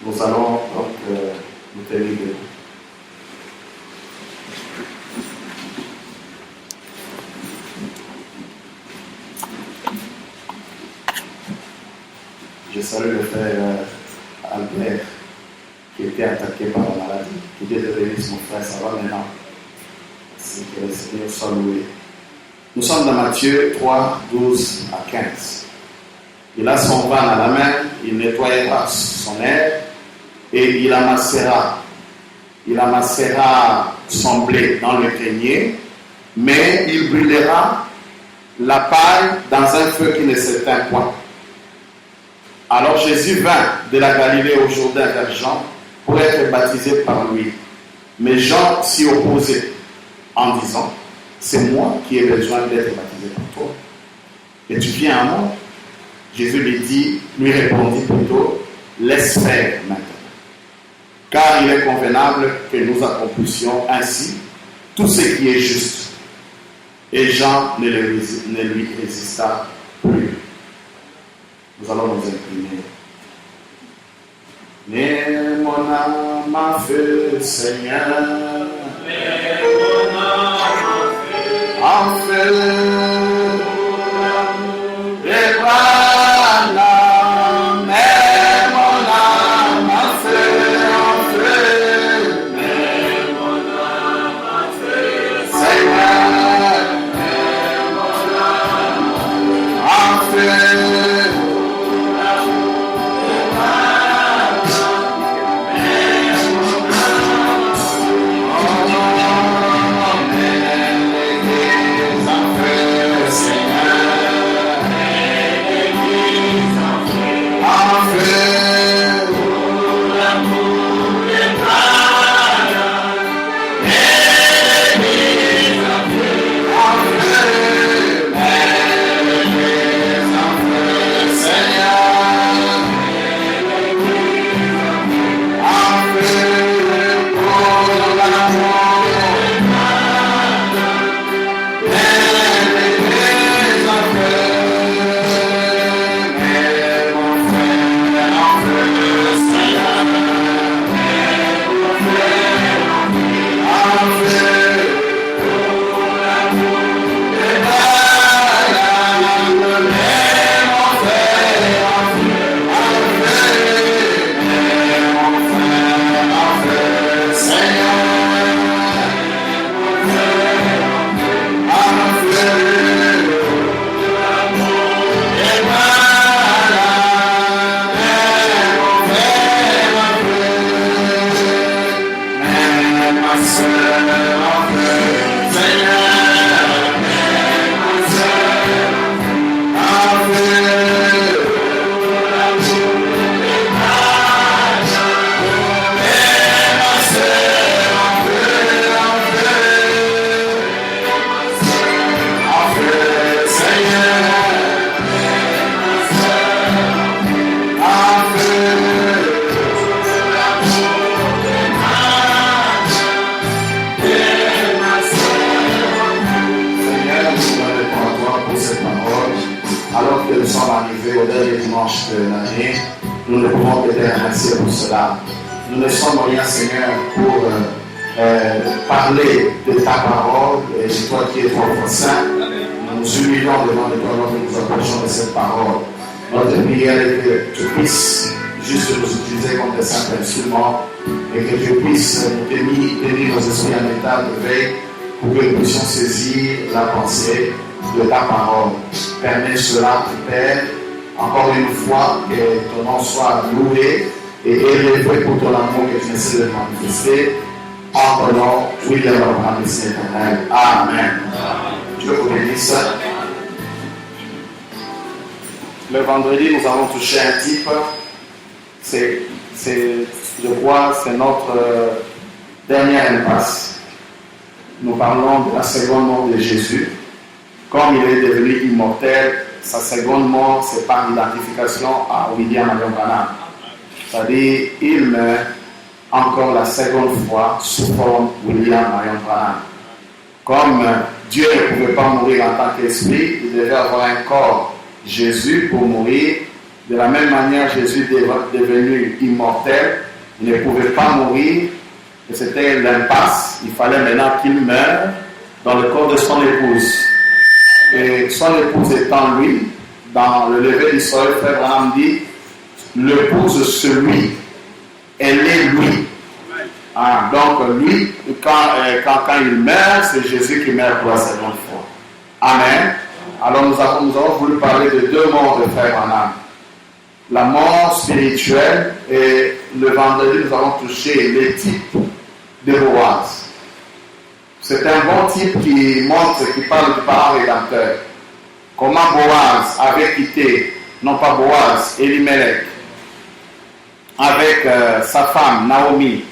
Nous allons donc nous tenir debout. Je salue le frère Albert qui était attaqué par la maladie. Que Dieu te bénisse, mon frère, ça va maintenant. C'est que le Seigneur soit loué. Nous sommes dans Matthieu 3, 12 à 15. Il a son van à la main, il nettoyera son air et il amassera son blé dans le grenier, mais il brûlera la paille dans un feu qui ne s'éteint point. Alors Jésus vint de la Galilée au Jourdain vers Jean pour être baptisé par lui. Mais Jean s'y opposait en disant, c'est moi qui ai besoin d'être baptisé par toi. Et tu viens à moi? Jésus lui répondit plutôt, laisse faire maintenant. Car il est convenable que nous accomplissions ainsi tout ce qui est juste. Et Jean ne lui résista plus. Nous allons nous incliner. Mais mon âme a fait, Seigneur. Mais mon âme a fait. Et voilà, mais mon âme a fait. Mais mon âme a fait, Seigneur. Mais mon âme a fait. Nous ne pouvons que te remercier pour cela. Nous ne sommes rien, Seigneur, pour parler de ta parole et de toi qui es trop saint. Nous nous humilions devant toi lorsque nous approchons de cette parole. Notre prière est que tu puisses juste nous utiliser comme des simples instruments et que tu puisses nous tenir nos esprits en état de veille pour que nous puissions saisir la pensée de ta parole. Permets cela, Père. Encore une fois, que ton nom soit loué et élevé pour ton amour que tu essaies de manifester. En ton nom, William Abraham, éternel. Amen. Dieu vous bénisse. Le vendredi, nous avons touché un type. Je crois, c'est notre dernière impasse. Nous parlons de la seconde mort de Jésus. Comme il est devenu immortel, sa seconde mort, c'est par identification à William Marion Branham. C'est-à-dire, il meurt encore la seconde fois sous forme William Marion Branham. Comme Dieu ne pouvait pas mourir en tant qu'esprit, il devait avoir un corps Jésus pour mourir De la même manière, Jésus est devenu immortel. Il ne pouvait pas mourir. Et c'était l'impasse. Il fallait maintenant qu'il meure dans le corps de son épouse. Et son épouse étant lui, dans le lever du soleil, Frère Branham dit, l'épouse c'est lui. Elle est lui. Ah, donc lui, quand il meurt, c'est Jésus qui meurt pour la seconde fois. Amen. Alors nous avons voulu parler de deux morts de Frère Branham. La mort spirituelle, et le vendredi nous avons touché les types de Boaz. C'est un bon type qui montre, qui parle du parent rédempteur. Comment Boaz avait quitté, non pas Boaz, Elimelech, avec sa femme Naomi.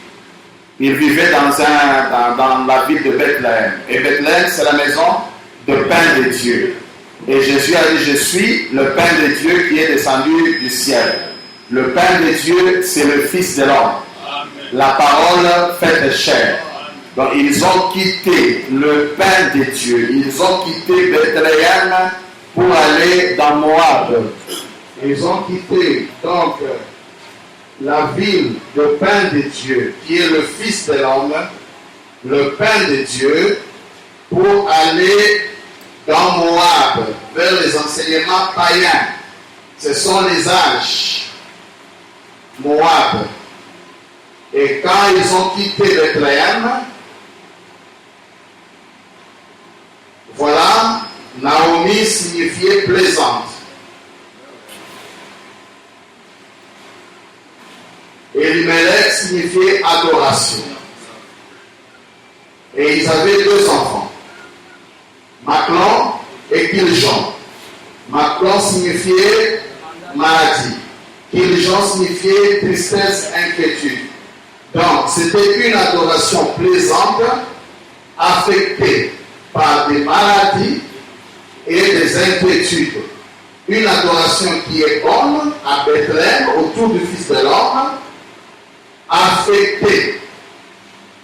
Il vivait dans la ville de Bethléem. Et Bethléem, c'est la maison de pain de Dieu. Et Jésus a dit, je suis le pain de Dieu qui est descendu du ciel. Le pain de Dieu, c'est le Fils de l'homme. La parole faite chair. Donc ils ont quitté le pain de Dieu. Ils ont quitté Bethléem pour aller dans Moab. Ils ont quitté donc la ville de pain de Dieu, qui est le Fils de l'homme, le pain de Dieu, pour aller dans Moab, vers les enseignements païens. Ce sont les âges. Moab. Et quand ils ont quitté Bethléem, voilà, Naomi signifiait plaisante. Elimelech signifiait adoration. Et ils avaient deux enfants, Maclon et Kiljon. Maclon signifiait maladie. Kiljon signifiait tristesse, inquiétude. Donc, c'était une adoration plaisante, affectée par des maladies et des inquiétudes. Une adoration qui est bonne à Bethléem, autour du Fils de l'homme, affectée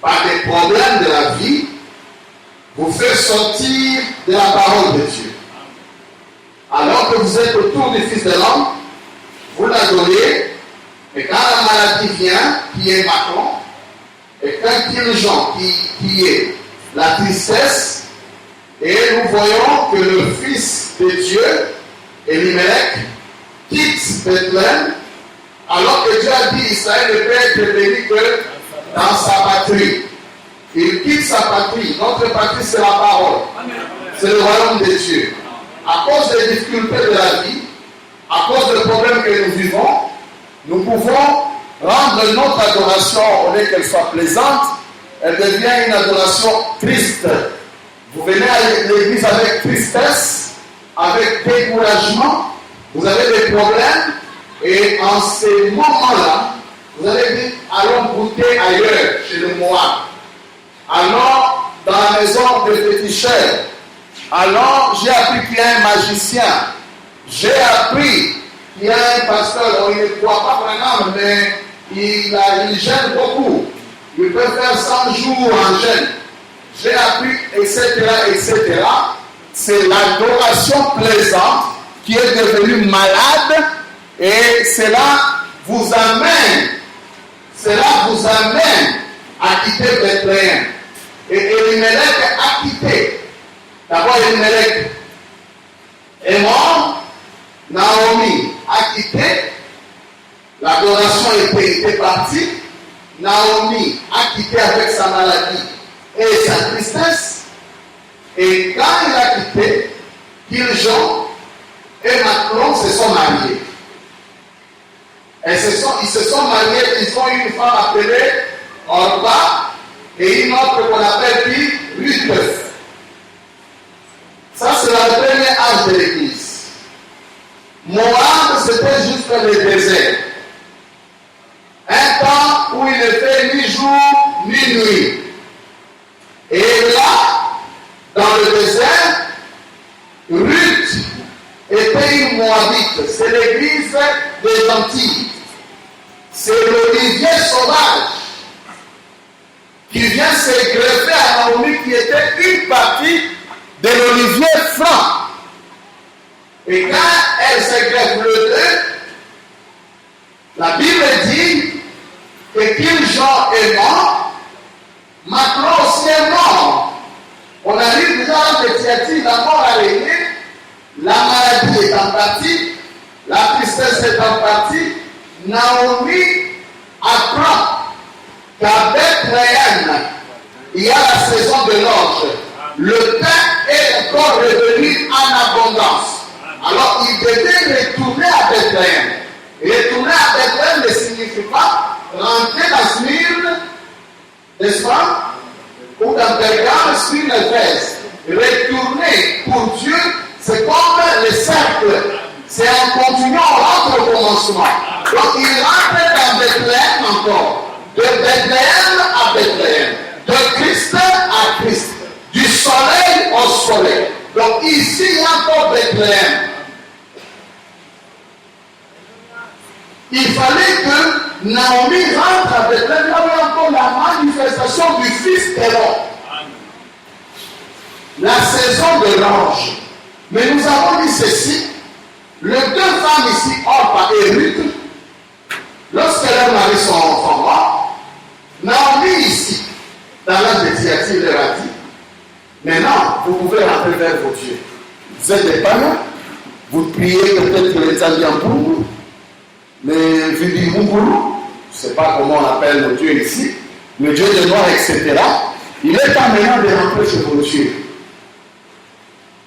par des problèmes de la vie, vous fait sortir de la parole de Dieu. Alors que vous êtes autour du Fils de l'homme, vous l'adorez, et quand la maladie vient, qui est Macron, et quand il y a des gens qui est la tristesse, et nous voyons que le Fils de Dieu, Elimelech, quitte Bethléem, alors que Dieu a dit Israël ne peut être béni que dans sa patrie. Il quitte sa patrie. Notre patrie, c'est la parole. C'est le royaume de Dieu. À cause des difficultés de la vie, à cause des problèmes que nous vivons, nous pouvons rendre notre adoration, au lieu qu'elle soit plaisante, elle devient une adoration triste. Vous venez à l'église avec tristesse, avec découragement, vous avez des problèmes, et en ces moments-là, vous allez dire, allons goûter ailleurs, chez le Moab. Allons dans la maison de féticheurs. Allons, j'ai appris qu'il y a un magicien. J'ai appris qu'il y a un pasteur, il ne croit pas vraiment, mais il gêne beaucoup. Il peut faire 100 jours en gêne. J'ai appris, etc., etc. C'est l'adoration plaisante qui est devenue malade et cela vous amène à quitter Bethléem. Et Elimelech a quitté. D'abord, Elimelech est mort, Naomi a quitté, l'adoration était partie, Naomi a quitté avec sa maladie et sa tristesse, et quand il a quitté, Kiljon et Maclon se sont mariés. Et ils se sont mariés, ils ont une femme appelée Orpa et une autre qu'on appelle Ruth. Ça, c'est le premier âge de l'Église. Moab, c'était juste le désert. Un temps où il ne fait ni jour ni nuit. Et là, dans le désert, Ruth était une Moabite. C'est l'église des Antilles. C'est l'olivier sauvage qui vient se greffer à Naomi, qui était une partie de l'olivier franc. Et quand elle se greffe le deux, La Bible dit que Jean est mort, maintenant aussi est mort. On arrive déjà à l'étiatique, la mort a régné, la maladie est en partie, la tristesse est en partie. Naomi apprend qu'à Bethléem, il y a la saison de l'orge. Le pain est encore revenu en abondance. Alors il devait retourner à Bethléem. Retourner à Bethléem ne signifie pas rentrer dans Smyrne, n'est-ce pas? Ou dans Pergame, Smyrne, Éphèse. Retourner pour Dieu, c'est comme le cercle. C'est en continuant, on rentre au commencement. Donc il rentre dans Bethléem encore. De Bethléem à Bethléem. De Christ à Christ. Du soleil au soleil. Donc ici, il y a encore Bethléem. Il fallait que Naomi rentre à Bethléem. Il y avait encore la manifestation du fils d'Héron. La saison de l'ange. Mais nous avons dit ceci. Les deux femmes ici, Orpa et Ruth, lorsque leur mari sont enfants morts, Naomi ici, dans l'âge de Thyatire, leur a dit, maintenant, vous pouvez rentrer vers vos dieux. Vous êtes des païens, vous priez peut-être que les Indiens pour vous, les Vidimumburu, je ne sais pas comment on appelle nos dieux ici, le dieu de noir, etc. Il est temps maintenant de rentrer chez vos dieux.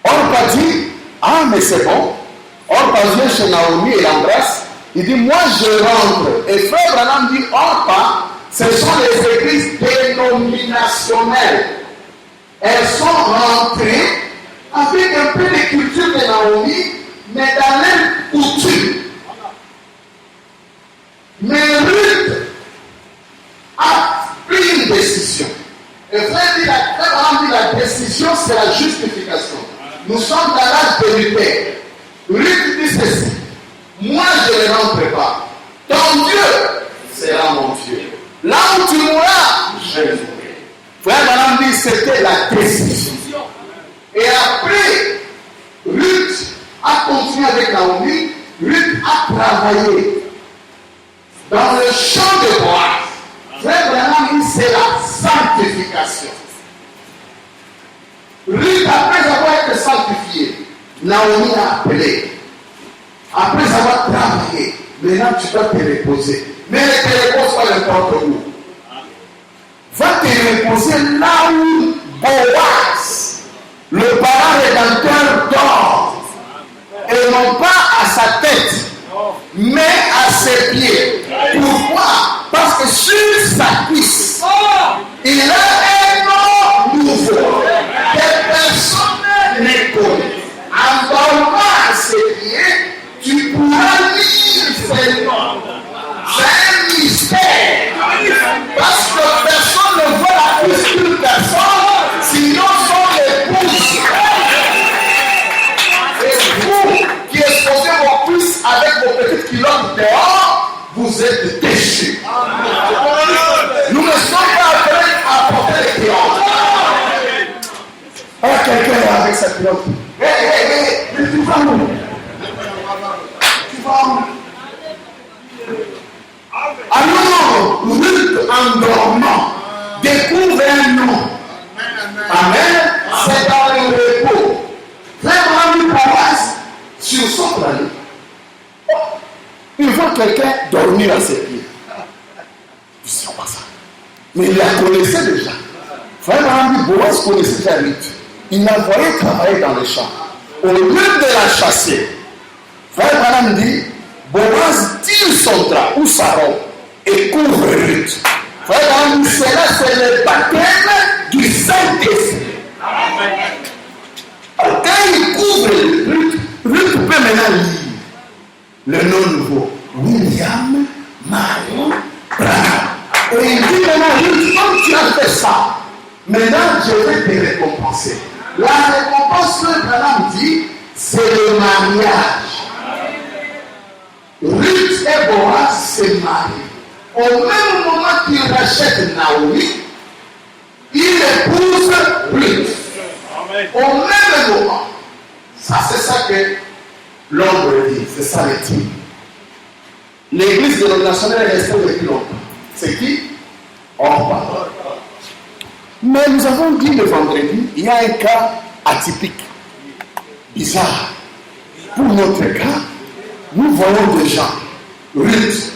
Orpa dit, ah mais c'est bon. Orpa vient chez Naomi et l'embrasse. Il dit, moi je rentre. Et frère Branham dit, Orpa, ce sont les églises dénominationnelles. Elles sont rentrées avec un peu de culture de Naomi, mais dans leur coutume. Mais Ruth a pris une décision. Et frère dit, la décision, c'est la justification. Nous sommes dans l'âge de Luther. Ruth dit ceci, moi je ne rentre pas. Ton Dieu sera mon Dieu. Là où tu mourras, je mourrai. Frère Branham dit c'était la décision. Et après, Ruth a continué avec Naomi. Ruth a travaillé dans le champ de Boaz. Frère Branham dit c'est la sanctification. Ruth, après avoir été sanctifiée, Naomi a appelé. Après avoir travaillé, maintenant tu dois te reposer. Mais ne te repose pas n'importe où. Va te reposer là où Boaz, le parent rédempteur, dort. Et non pas à sa tête, mais à ses pieds. Pourquoi? Parce que sur sa cuisse, il a un nom nouveau que personne ne connaît. En dormant à ses pieds, tu pourras lire ses noms. C'est un mystère. Parce que personne ne voit la cuisse d'une personne, sinon son épouse. Et vous qui exposez vos cuisses avec vos petites culottes dehors, vous êtes déchus. Nous ne sommes pas appelés à porter les culottes. Oh, quelqu'un est avec sa culotte. Mais tu vas où? Tu vas où? Alors, Ruth en dormant découvre un nom. Amen. C'est dans le repos. Frère Branham Boaz sur son planète. Il voit quelqu'un dormir à ses pieds. Je ne sais pas ça. Mais il la connaissait déjà. Frère Branham Boaz connaissait déjà Ruth. Il la voyait travailler dans les champs. Au lieu de la chasser, Frère Branham dit, Boaz tire son drap ou sa robe et couvre Ruth. Frère Branham dit, cela c'est le baptême du Saint-Esprit. Alors quand il couvre Ruth, Ruth peut maintenant lire le nom nouveau. William Marion Branham. Et il dit maintenant, Ruth, comme tu as fait ça, maintenant je vais te récompenser. La récompense que Branham dit, c'est le mariage. Ruth et Boaz se marient. Au même moment qu'il rachète Naomi, il épouse Ruth. Au même moment. Ça, c'est ça que l'homme dit. C'est ça le titre. l'église dénominationnelle est restée depuis longtemps. C'est qui? Orpa. Mais nous avons dit le vendredi, il y a un cas atypique, bizarre. Pour notre cas, nous voyons des gens, Ruth.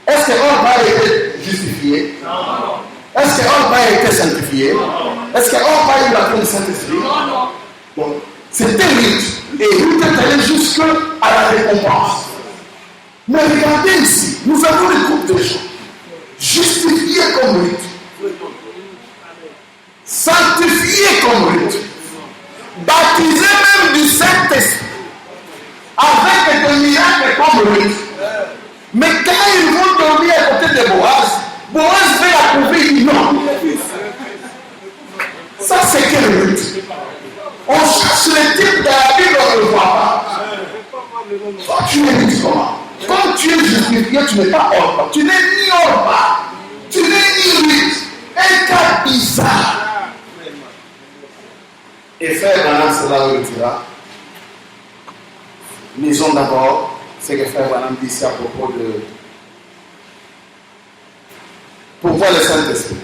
Est-ce que Orpa a été justifié? Non. Est-ce que Orpa a été sanctifié? Non. Est-ce que Orpa a eu la pleine Saint-Esprit? Non. Bon, c'était Ruth. Et Ruth est allée jusqu'à la récompense. Mais regardez ici, nous avons le groupe de gens justifiés comme Ruth, sanctifiés comme Ruth, baptisés même du Saint-Esprit, avec des miracles comme Ruth. Mais quand ils vont dormir à côté de Boaz, Boaz fait la prouver, il dit non. Ça c'est quelle Ruth? On cherche le type de la Bible, on ne le voit pas. Toi, tu es Ruth comment? Quand tu es justifié, tu n'es pas Orpa. Tu n'es ni Orpa. Tu n'es ni Ruth. Un cas bizarre. Et frère Branham, cela le dira. Lisons d'abord ce que frère Branham dit ici à propos de pourquoi le Saint-Esprit.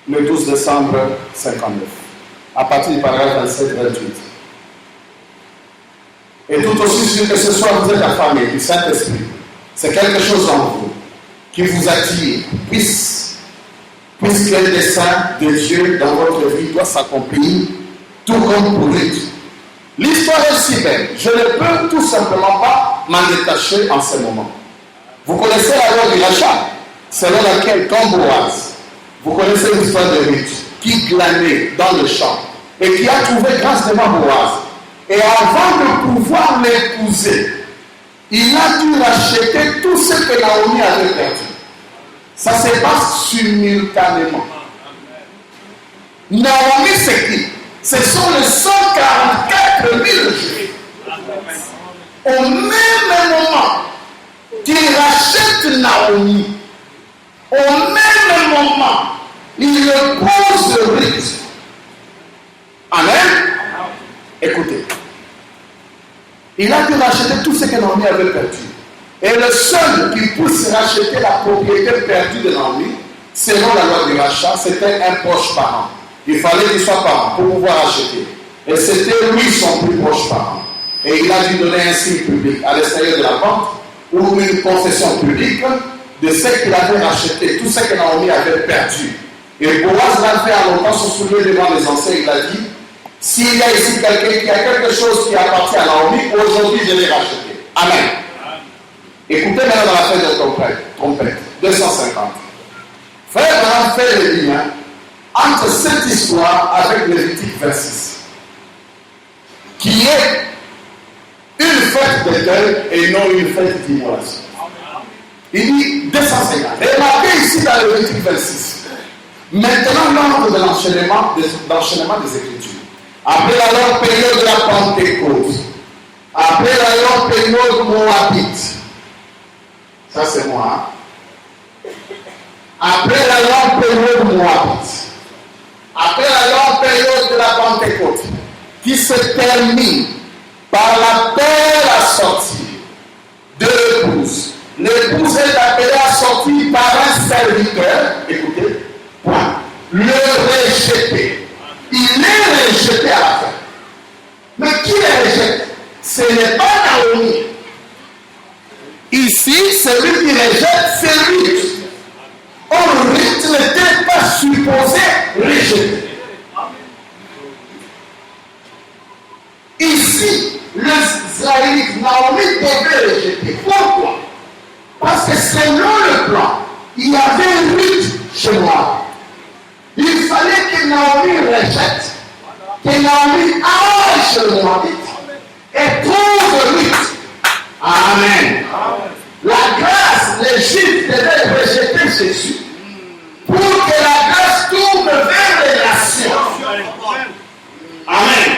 Le 12 décembre 59. À partir du paragraphe 27-28. Et tout aussi sûr que ce soit vous êtes affamé du Saint-Esprit, c'est quelque chose en vous qui vous attire, puisque le dessein de Dieu dans votre vie doit s'accomplir, tout comme pour lui. L'histoire est si belle, je ne peux tout simplement pas m'en détacher en ce moment. Vous connaissez la loi du rachat, selon laquelle, comme Boaz, vous connaissez l'histoire de Ruth, qui glanait dans le champ et qui a trouvé grâce devant Boaz. Et avant de pouvoir l'épouser, il a dû racheter tout ce que Naomi avait perdu. Ça se passe simultanément. Naomi, c'est qui? Ce sont les 144 000 juifs. Au même moment qu'il rachète Naomi, au même moment, il épouse Ruth. Amen. Écoutez, il a dû racheter tout ce que Naomi avait perdu. Et le seul qui puisse racheter la propriété perdue de Naomi, selon la loi du rachat, c'était un proche parent. Il fallait qu'il soit parent pour pouvoir acheter. Et c'était lui son plus proche parent. Et il a dû donner un signe public à l'extérieur de la vente ou une confession publique de ce qu'il avait racheté, tout ce que Naomi avait perdu. Et Boaz l'a fait en longtemps se soulever devant les anciens, il a dit: s'il y a ici quelqu'un qui a quelque chose qui appartient à Naomi, aujourd'hui je l'ai racheté. Amen. Écoutez maintenant dans la fête de trompette, 250. Frère Branham fait le lien entre cette histoire avec Lévitique 26, qui est une fête de deuil et non une fête d'immolation. Il dit 250. Remarquez ici dans Lévitique 26. Maintenant, l'ordre de l'enchaînement des Écritures. Après la longue période de la Pentecôte, après la longue période moabite, ça c'est moi, hein? Après la longue période moabite, après la longue période de la Pentecôte, qui se termine par l'appel à sortir de l'épouse. L'épouse est appelée à sortir par un serviteur, écoutez, point, le rejeté. Il est rejeté à la fin. Mais qui le rejette? Ce n'est pas Naomi. Ici, celui qui rejette, c'est Ruth. Or, Ruth n'était pas supposé rejeter. Ici, les Israélites, Naomi devait rejeter. Pourquoi? Parce que selon le plan, il y avait Ruth chez moi. Il fallait que Naomi rejette, que Naomi aille chez le Moabite et trouve Ruth. Amen. La grâce, les Juifs devaient rejeter Jésus pour que la grâce tourne vers les nations. Amen.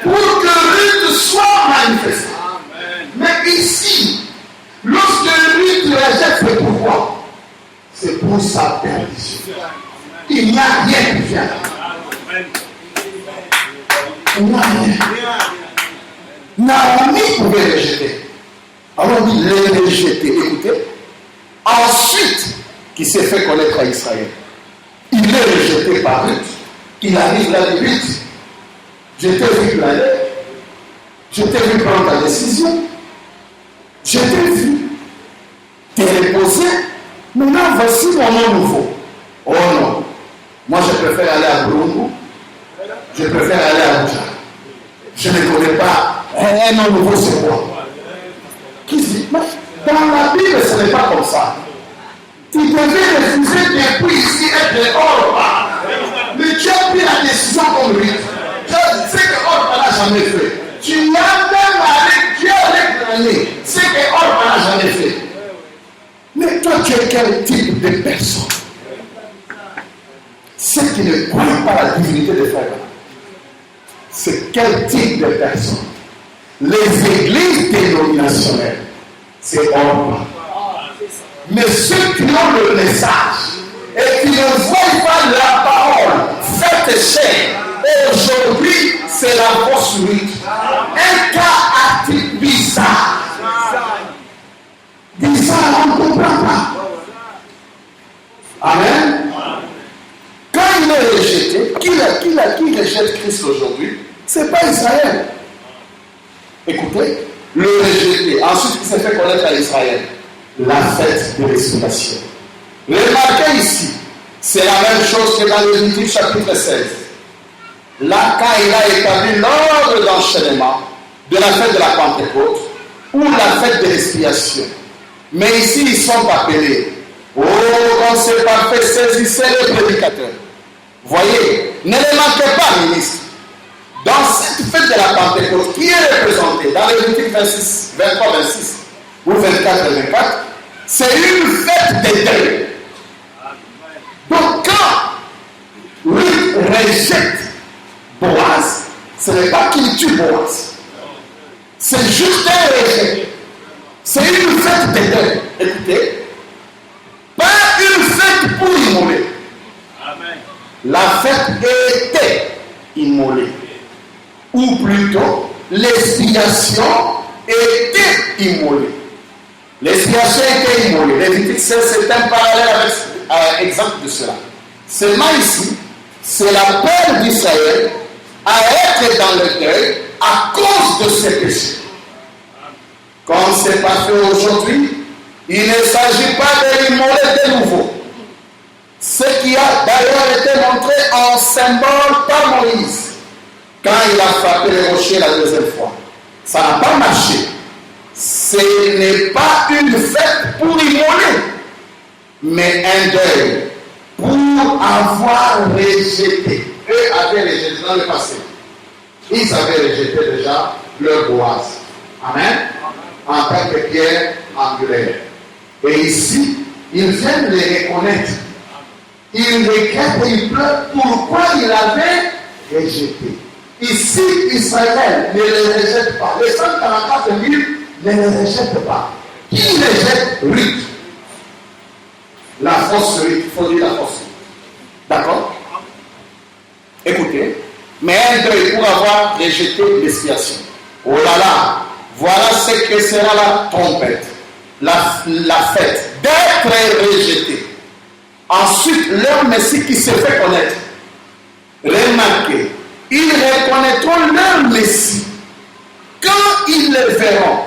Pour que Ruth soit manifestée. Mais ici, lorsque Ruth rejette, c'est pourquoi? C'est pour sa perdition. Il n'y a rien qui vient. Il n'y a rien. Naomi pouvait rejeter. Alors on dit les rejetés. Écoutez. Ensuite, qui s'est fait connaître à Israël. Il est rejeté par Ruth. Il arrive là de Ruth. Je t'ai vu planer. Je t'ai vu prendre ta décision. Je t'ai vu te reposer. Maintenant, voici mon nom nouveau. Oh non. Moi, je préfère aller à Burundu. Je préfère aller à Abuja. Je ne connais pas. Un nom nouveau, c'est quoi? Qui dit? Dans la Bible, ce n'est pas comme ça. Tu devais refuser depuis ici être dehors. Mais tu as pris la décision comme lui. C'est que Orpa n'a jamais fait. Tu as même avec Dieu réclamé. C'est que Orpa n'a jamais fait. Mais toi, tu es quel type de personne? Ceux qui ne croient pas la divinité des frères, c'est quel type de personne? Les églises dénominationnelles, c'est Orpa. Mais ceux qui ont le message et qui ne voient pas la parole faite chair, aujourd'hui, c'est la fausse Ruth. Un cas atypique bizarre. Bizarre, on ne comprend pas. Amen. Quand il est rejeté, qui rejette Christ aujourd'hui? Ce n'est pas Israël. Écoutez, le rejeté, ensuite il s'est fait connaître à Israël. La fête de l'expiation. Remarquez ici, c'est la même chose que dans Lévitique chapitre 16. Là, quand il a établi l'ordre d'enchaînement de la fête de la Pentecôte ou la fête de l'expiation. Mais ici, ils sont appelés. Oh, quand c'est parfait, saisissez les prédicateurs. Voyez, ne les manquez pas, ministre. Dans cette fête de la Pentecôte, qui est représentée dans Lévitique 26, 23, 26, ou 24 et 24, c'est une fête de deuil. Donc quand Ruth rejette Boaz, ce n'est pas qu'il tue Boaz. C'est juste un rejet. C'est une fête de deuil. Écoutez, pas une fête pour immoler. La fête était immolée. Ou plutôt, l'expiation était immolée. L'expiation était immolée. Lévitique 16, c'est un parallèle avec exemple de cela. Seulement ici, c'est l'appel d'Israël à être dans le deuil à cause de ses péchés. Comme c'est parfait aujourd'hui, il ne s'agit pas de l'immoler de nouveau. Ce qui a d'ailleurs été montré en symbole par Moïse quand il a frappé le rocher la deuxième fois. Ça n'a pas marché. Ce n'est pas une fête pour immoler, mais un deuil pour avoir rejeté. Eux avaient rejeté dans le passé. Ils avaient rejeté déjà leur Boaz. Amen. En tant que pierre angulaire. Et ici, ils viennent les reconnaître. Ils regrettent et ils pleurent pourquoi il avait rejeté. Ici, Israël ne les rejette pas. Les 144 000 ne les rejettent pas. Qui rejette Ruth? La fausse Ruth. Il faut dire la fausse Ruth. D'accord? Écoutez. Mais un deuil pour avoir rejeté l'expiation. Oh là là. Voilà ce que sera la trompette. La fête d'être rejeté. Ensuite, leur Messie qui se fait connaître. Remarquez, ils reconnaîtront leur Messie. Quand ils le verront,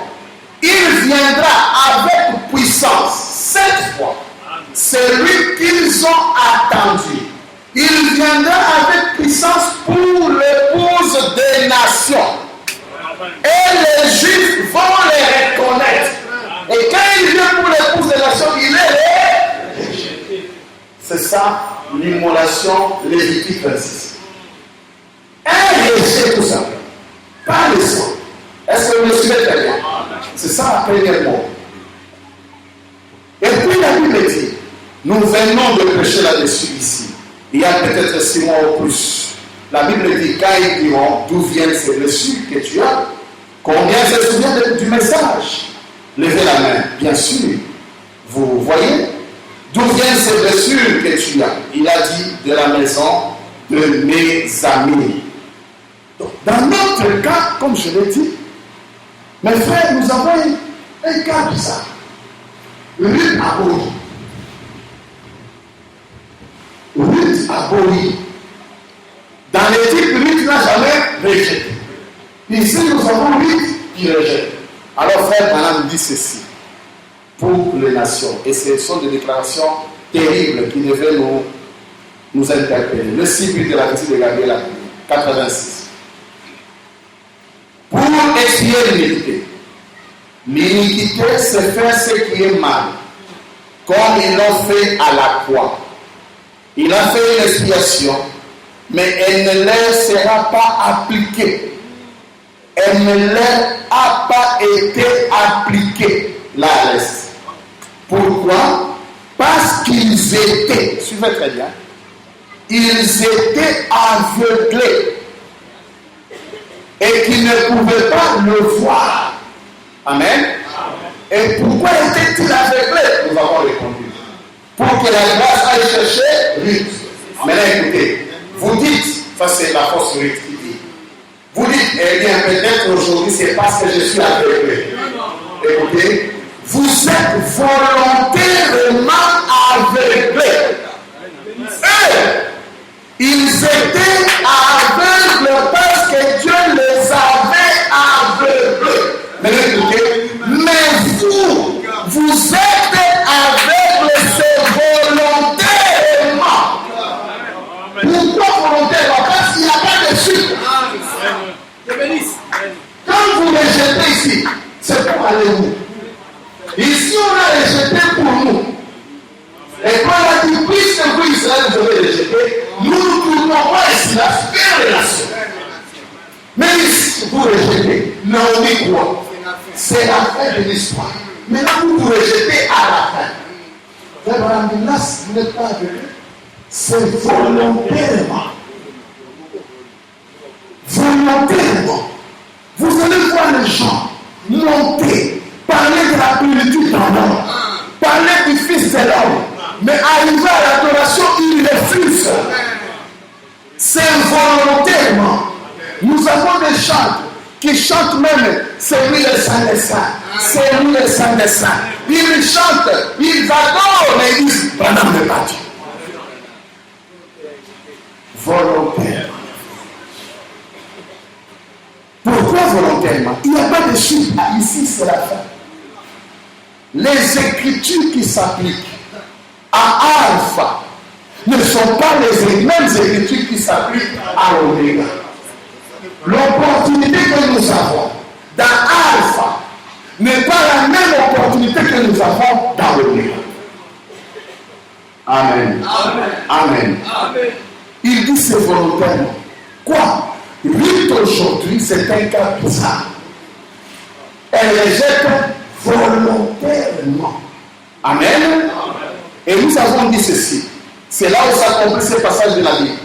il viendra avec puissance. Cette fois, c'est lui qu'ils ont attendu. Il viendra avec puissance pour l'épouse des nations. Et les Juifs vont les reconnaître. Et quand il vient pour l'épouse des nations, il est rejeté. C'est ça, l'immolation Lévitique 26. Un rejet tout simplement. Pas le sang. Est-ce que vous le suivez très bien? C'est ça la première mot. Et puis la Bible dit, nous venons de prêcher là-dessus ici. Il y a peut-être 6 mois ou plus. La Bible dit, quand ils diront d'où viennent ces blessures que tu as, combien se souviennent du message? Levez la main, bien sûr. Vous voyez? D'où viennent ces blessures que tu as? Il a dit de la maison de mes amis. Donc, dans notre cas, comme je l'ai dit, mes frères, nous avons Regarde ça. Ruth a boui. Ruth a boui. Dans l'éthique, Ruth n'a jamais rejeté. Ici, nous avons Ruth qui rejette. Alors, frère Branham dit ceci pour les nations. Et ce sont des déclarations terribles qui devaient nous interpeller. Le cycle de la visite de Gabriel, 86. Pour expier l'iniquité. L'iniquité, c'est faire ce qui est mal, comme ils l'ont fait à la croix. Il a fait une expiation, mais elle ne leur sera pas appliquée. Elle ne leur a pas été appliquée, la reste. Pourquoi? Parce qu'ils étaient, suivez très bien, ils étaient aveuglés et qu'ils ne pouvaient pas le voir. Amen. Et pourquoi étaient-ils aveuglés? Nous avons répondu. Pour que la grâce aille chercher Ruth. Maintenant écoutez, vous dites, ça c'est la force Ruth qui dit, vous dites, eh bien peut-être aujourd'hui c'est parce que je suis aveuglé. Écoutez, vous êtes volontairement aveuglés. Eux, ils étaient aveugles parce que Dieu les avait aveuglés. Mais écoutez, mais vous êtes aveugles, c'est volontairement. Pourquoi volontairement? Parce qu'il n'y a pas de suite. Quand vous rejetez ici, c'est pour aller où? Ici, on a rejeté pour nous. Et quand on a dit, puisque vous, Israël, vous avez rejeté, nous ne tournons pas ici, la faire relation. Mais ici, vous rejetez, Naomi quoi? C'est la fin de l'histoire. Maintenant, vous rejetez à la fin. Frère, vous n'êtes pas aveuglé. C'est volontairement. Volontairement. Vous allez voir les gens monter, parler de la plénitude en l'homme, parler du Fils de l'homme, mais arriver à l'adoration, ils refusent. C'est volontairement. Nous avons des chants qui chantent même, c'est lui le Saint des Saints, c'est lui le Saint des Saints. Ils chantent, ils adorent, mais ils disent, Branham n'est pas Dieu. Volontairement. Pourquoi volontairement? Il n'y a pas de suite. Ici, c'est la fin. Les écritures qui s'appliquent à Alpha ne sont pas les mêmes écritures qui s'appliquent à Oméga. L'opportunité que nous avons dans Alpha n'est pas la même opportunité que nous avons dans Oméga. Amen. Amen. Amen. Amen. Il dit c'est volontairement. Quoi? Ruth aujourd'hui, c'est un cas bizarre. Elle rejette volontairement. Amen. Amen. Et nous avons dit ceci. C'est là où s'accomplit ce passage de la Bible.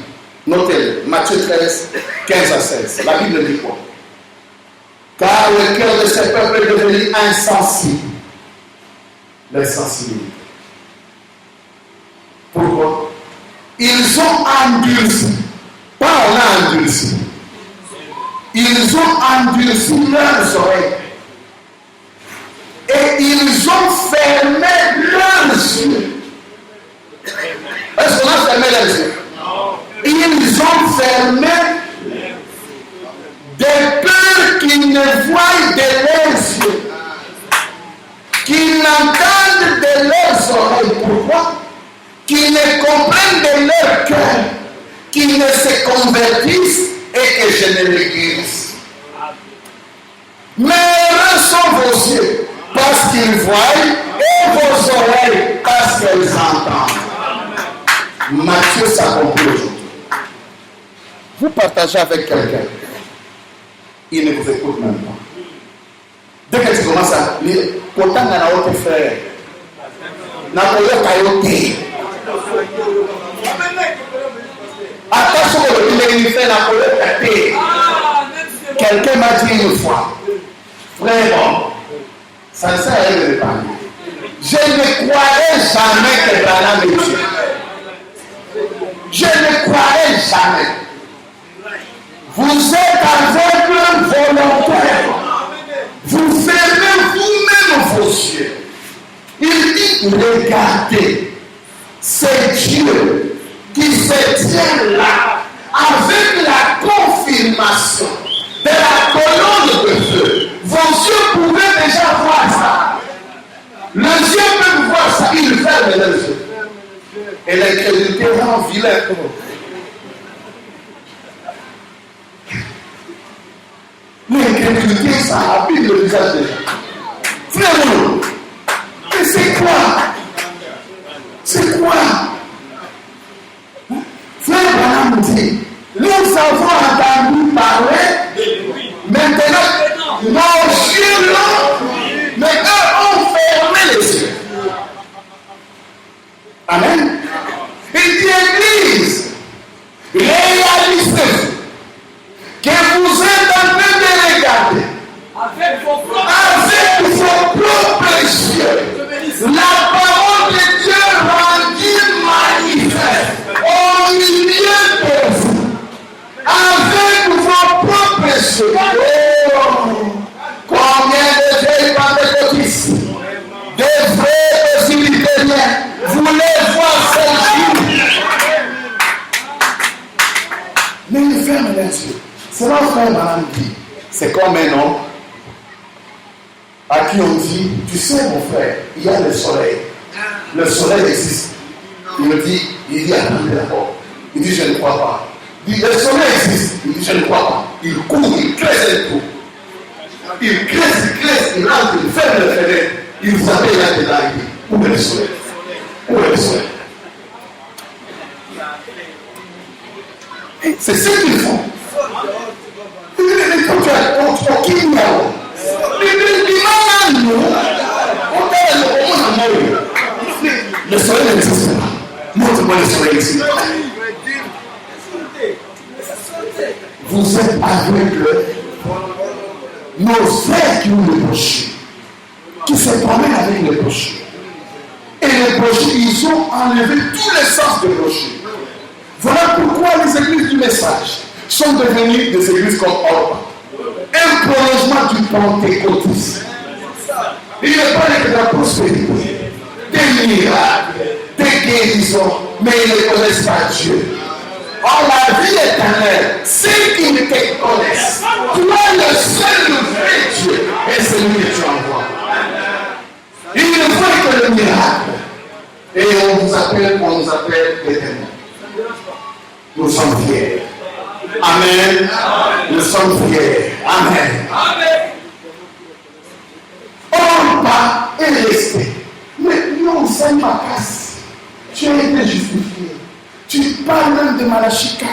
Notez-le. Matthieu 13, 15 à 16. La Bible dit quoi? Car le cœur de ce peuple est devenu insensible. L'insensibilité. Pourquoi? Ils ont endurci. Pas on a endurci. Ils ont endurci leurs oreilles. Et ils ont fermé leurs yeux. Est-ce qu'on a fermé les yeux? Ils ont fermé de peur qu'ils ne voient de leurs yeux, qu'ils n'entendent de leurs oreilles. Pourquoi? Qu'ils ne comprennent de leur cœur, qu'ils ne se convertissent et que je ne les guérisse. Mais heureux sont vos yeux parce qu'ils voient et vos oreilles parce qu'elles entendent. Matthieu s'accomplit aujourd'hui. Vous partagez avec quelqu'un, il ne vous écoute même pas. Dès que tu commences à lire, pourtant il y a un autre frère. Attention, quelqu'un m'a dit une fois, frère, ça ne sert à rien de parler. Je ne croirais jamais que Branham est Dieu. Je ne croirais jamais. Vous êtes aveugle volontaire. Vous fermez vous-même cieux. Il dit, regardez, c'est Dieu qui se tient là avec la confirmation de la colonne de feu. Vos yeux pouvaient déjà voir ça. Les yeux peuvent voir ça, ils ferment les yeux. Et l'incrédulité rend vilain. L'incrédulité, ça abîme le visage des gens. Frère, mais c'est quoi? C'est quoi? Frère Branham dit, nous avons entendu parler, maintenant, nos yeux l'ont, mais eux ont fermé les yeux. Amen. Il dit, Église, réalisez que vous êtes en train de regarder avec vos propres yeux la parole de Dieu rendue manifeste au milieu de vous avec vos propres yeux. Oh, combien de vieilles pentecôtistes, de vrais presbytériens voulaient voir cette vie, mais ils ferment les yeux. C'est mon frère Madame dit, c'est comme un homme à qui on dit, tu sais mon frère, il y a le soleil. Le soleil existe. Il me dit, attendez d'abord. Il dit, je ne crois pas. Il dit, le soleil existe. Il dit, je ne crois pas. Il court, il crève et tout. Il crève, il rentre, il ferme le fenêtre. Il vous appelle là dedans. Il dit, où est le soleil? Où est le soleil? C'est ce qu'ils font. Le soleil n'existe pas. Montre-moi le soleil ici. Vous êtes aveugles. Nos frères qui ont le péché, qui se promènent avec le péché. Et les péchés, ils ont enlevé tous les sens de péché. Voilà pourquoi les églises du message sont devenues des églises comme Orban. Un prolongement du pentecôtisme. Il ne parle que de la prospérité, des miracles, des guérisons, mais ils ne connaissent pas Dieu. Or, la vie éternelle, ceux qui ne te connaissent, tu es le seul vrai Dieu et c'est lui que tu envoies. Il ne faut que le miracle. Et on nous appelle les démons. Nous sommes fiers. Amen. Nous sommes fiers. Amen. On va et rester. Mais non, c'est ma casse. Tu as été justifié. Tu parles même de Malachie 4.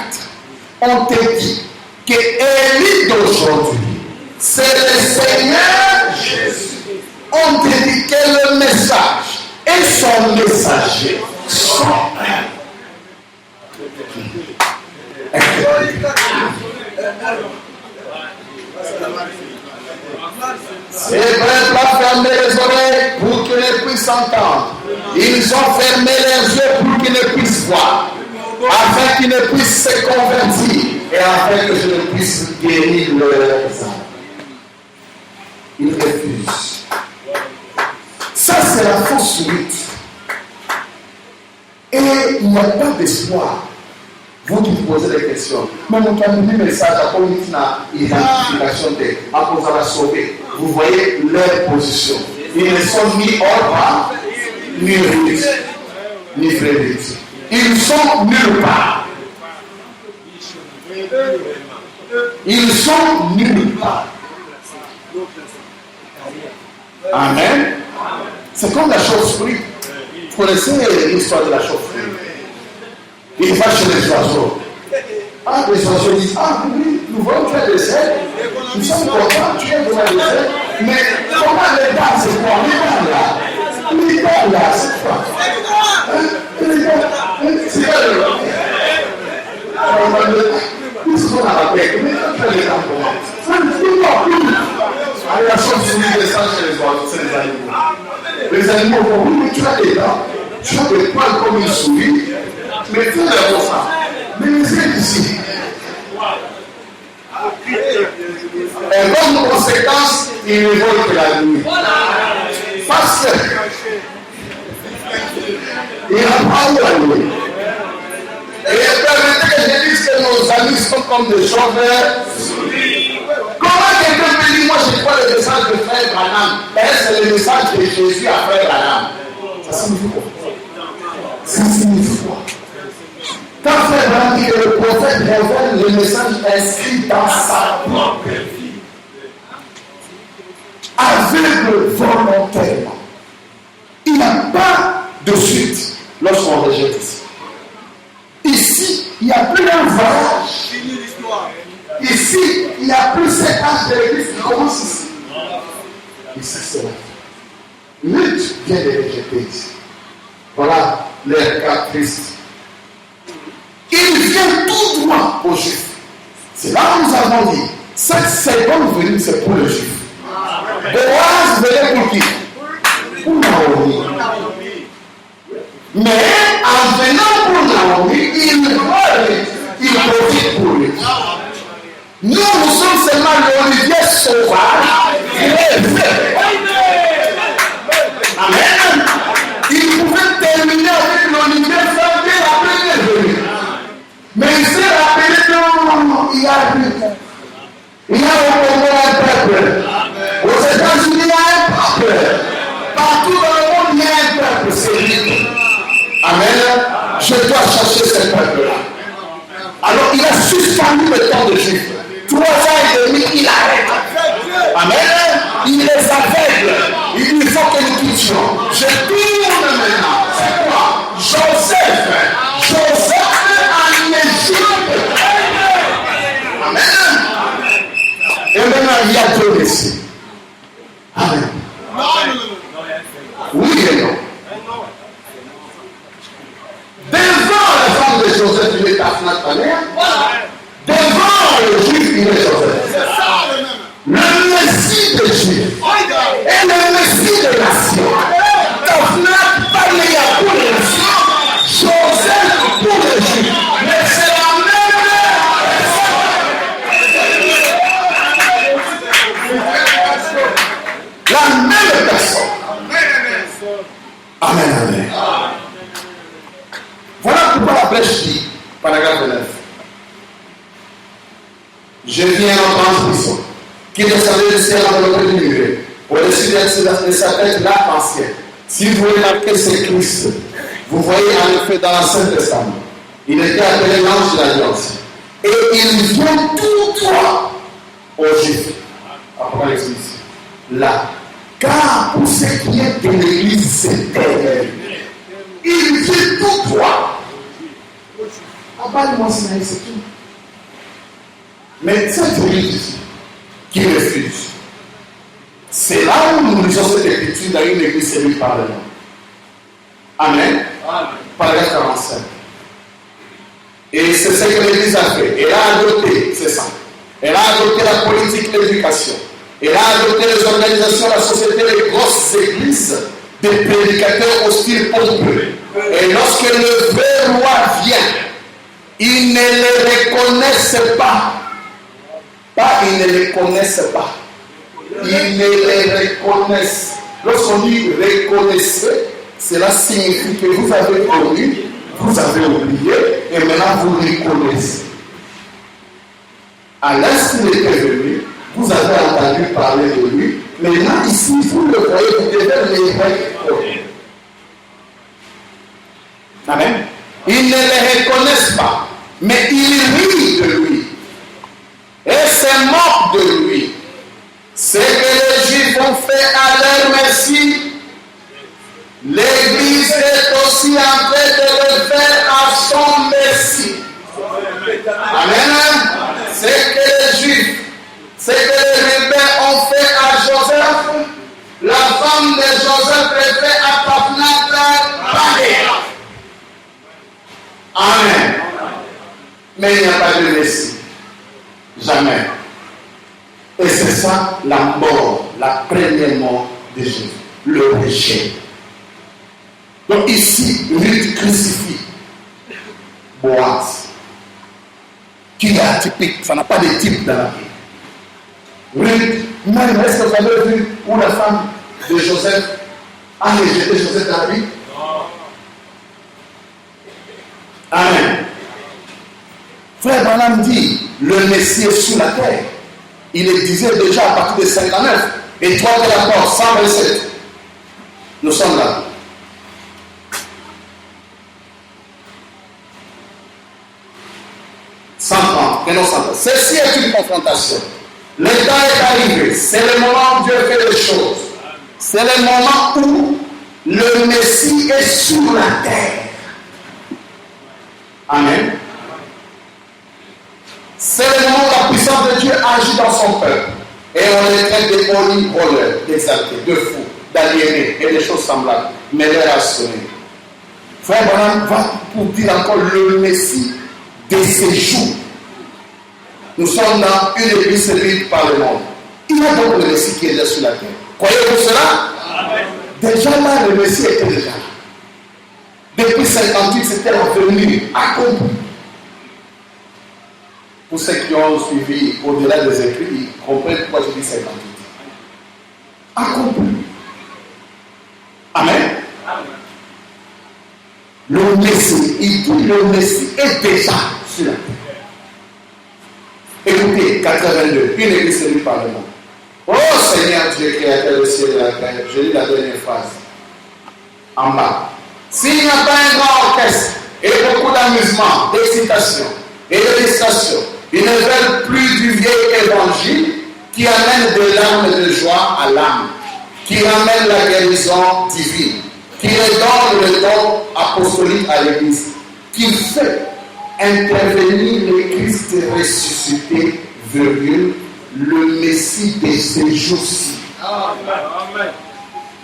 On te dit que Élie d'aujourd'hui, c'est le Seigneur Jésus. On te dit que le message et son messager sont un. Les prêtres ont fermé les oreilles pour qu'ils ne puissent entendre. Ils ont fermé les yeux pour qu'ils ne puissent voir, afin qu'ils ne puissent se convertir et afin que je ne puisse guérir leurs âmes. Ils refusent. Ça, c'est la fausse lutte. Et il n'y a pas d'espoir. Vous qui posez des questions, mais mon premier message à la identification des apôtres à la sauver. Vous voyez leur position. Ils ne sont ni Orban, ni Ruth, ni Frédéric. Ils sont nulle part. Ils sont nulle part. Amen. C'est comme la chauve-souris. Vous connaissez l'histoire de la chauve-souris? Il va chez les oiseaux. Ah, les oiseaux disent, ah oui, nous voyons tu as des ailes. Nous sommes contents, tu es devant des ailes. Mais comment les dents, c'est quoi? Les dents là, c'est quoi? Les dents, c'est quoi? Ils sont à la bec, mais quand tu as les dents, comment? La chauve-souris descend chez les oiseaux, c'est les animaux. Les animaux vont, oui, mais tu as des dents. Tu as des poils comme une souris. Mais tout est pour ça. Mais les ailes ici. Et comme conséquence, il ne vole que la nuit. Parce que il n'a pas où aller. Et permettez que je dise que nos amis sont comme des chauffeurs. Comment quelqu'un peut dire, moi je crois le message de Frère Branham, mais c'est le message de Jésus à Frère Branham. Ça signifie quoi? Ça signifie quoi? Quand Frère Branham dit que le prophète révèle le message inscrit dans sa propre vie, aveugle volontairement, il n'y a pas de suite lorsqu'on rejette ici. Ici, il n'y a plus un voyage. Ici, il n'y a plus cet âge de l'église qui commence ici. Ici, c'est la vie. Lutte vient de rejeter ici. Voilà les cas tristes. Il vient tout droit aux Juifs. C'est là où nous avons dit, cette seconde venue, c'est pour les Juifs. Boaz venait pour qui? Pour Naomi. Mais en venant pour Naomi, il profite pour lui. Nous sommes seulement l'olivier sauvage. Amen. Il pouvait terminer avec l'olivier sauvage après il est venu. Mais il s'est rappelé non, il y a au Congo un peuple. Aux États-Unis, il y a un peuple. Partout dans le monde, il y a un peuple. C'est lui. Amen. Je dois chercher ce peuple-là. Alors, il a suspendu le temps de Juifs. 3 ans et demi, il arrête. Amen. Il les aveugle. Il faut que nous quittions. Je tourne maintenant. C'est quoi? Joseph en Égypte. Amen. Et maintenant, il y a 2 récits. Amen. Oui et non. Devant la femme de Joseph, il est Nathanaël. Devant le juif, il est Joseph. Le Messie des Juifs et le Messie des nations. Taphnath parlait pour les nations, Joseph pour les Juifs. Mais c'est la même personne. Amen, amen. Voilà pourquoi la brèche dit, paragraphe 9. Je viens en transmission, qui descendait du ciel en notre nuée, au-dessus de sa tête l'arc-en-ciel. Si vous remarquez ce Christ, vous voyez en effet dans l'Ancien Testament, il était appelé l'ange de l'Alliance. Et il vient tout droit aux Juifs. Apocalypse ici. Là. Car pour ce qui est de l'Église éternelle, il vient tout droit. Abat-moi Sinaï, c'est tout. Mais cette Église qui refuse, c'est là où nous lisons cette écriture dans une Église élue par le nom. Amen. Paragraphe 45. Et c'est ce que l'Église a fait. Elle a adopté, c'est ça. Elle a adopté la politique d'éducation. Elle a adopté les organisations de la société, les grosses églises, des prédicateurs hostiles pompeux. Et lorsque le vrai roi vient, ils ne les reconnaissent pas. Ils ne les connaissent pas. Ils ne les reconnaissent. Lorsqu'on dit reconnaissez, cela signifie que vous avez connu, vous avez oublié, et maintenant vous reconnaissez. À l'instant où il était venu, vous avez entendu parler de lui. Maintenant, ici, vous le voyez, vous devez les reconnaître. Amen. Ils ne les reconnaissent pas, mais ils rient de lui. Et se moquent de lui. Ce que les Juifs ont fait à leur Messie, l'Église est aussi en train de le faire à son Messie. Amen. Ce que les Juifs, ce que les rebelles ont fait à Joseph, la femme de Joseph le fait à Taphnath. Amen. Mais il n'y a pas de Messie. Jamais. Et c'est ça la mort, la première mort de Jésus, le péché. Donc ici, Ruth crucifie Boaz, qui est atypique, ça n'a pas de type dans la vie. Ruth, même est-ce que vous avez vu où la femme de Joseph a rejeté Joseph dans la vie? Amen. Frère Branham dit, le Messie est sur la terre. Il le disait déjà à partir de 59. Et 3 de la porte, 127. Nous sommes là. Ceci est une confrontation. Le temps est arrivé. C'est le moment où Dieu fait les choses. C'est le moment où le Messie est sur la terre. Amen. C'est le moment où la puissance de Dieu agit dans son peuple. Et on les traite de polis, voleurs, d'exaltés, de fous, d'aliénés et des choses semblables. Mais l'heure a sonné. Frère Branham va pour dire encore le Messie de ces jours. Nous sommes dans une église servie par le monde. Il y a donc le Messie qui est là sur la terre. Croyez-vous cela? Amen. Déjà là, le Messie était déjà là. Depuis 58, c'était la venue accomplie. Pour ceux qui ont suivi au-delà des écrits, ils comprennent pourquoi je dis 58. Accompli. Amen. Le Messie, il dit le Messie est déjà sur la terre. Écoutez, 82, une église servie par le monde. Oh Seigneur Dieu, créateur du ciel et de la terre, je lis la dernière phrase. En bas. S'il n'y a pas un grand orchestre et beaucoup d'amusement, d'excitation et de distraction, ils ne veulent plus du vieil évangile qui amène des larmes de joie à l'âme, qui ramène la guérison divine, qui redonne le don apostolique à l'église, qui fait intervenir le Christ ressuscité, virgule, le Messie de ces jours-ci. Amen.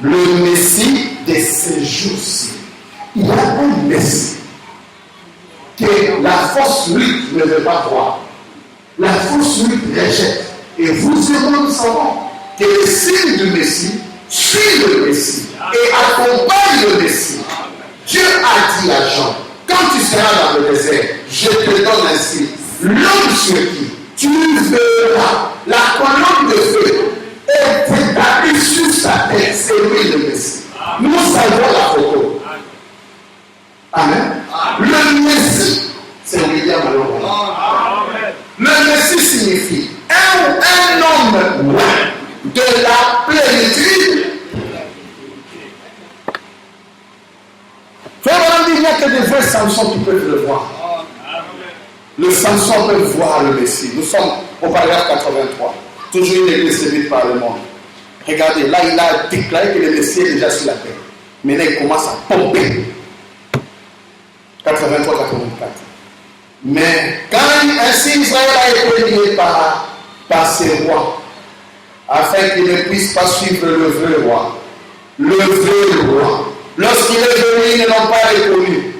Le Messie de ces jours-ci. Il y a un Messie que la fausse lutte ne veut pas voir. La fausse lutte rejette. Et vous et moi, nous savons que le signe du Messie suit le Messie et accompagne le Messie. Dieu a dit à Jean, quand tu seras dans le désert, je te donne ainsi l'homme sur qui tu verras la colonne de feu est établie sur sa tête. C'est lui le Messie. Nous savons la photo. Amen. Le Messie, c'est William alors. Le Messie signifie un homme de la plénitude. Frère, il n'y a que des vrais Samson qui peuvent le voir. Le Samson peut voir le Messie. Nous sommes au paragraphe 83. Toujours une église servie par le monde. Regardez, là il a déclaré que le Messie est déjà sur la terre. Maintenant il commence à pomper. 83-84. Mais quand ainsi Israël a été lié par ses rois, afin qu'il ne puisse pas suivre le vrai roi. Le vrai roi. Lorsqu'il est venu, ils ne l'ont pas reconnu.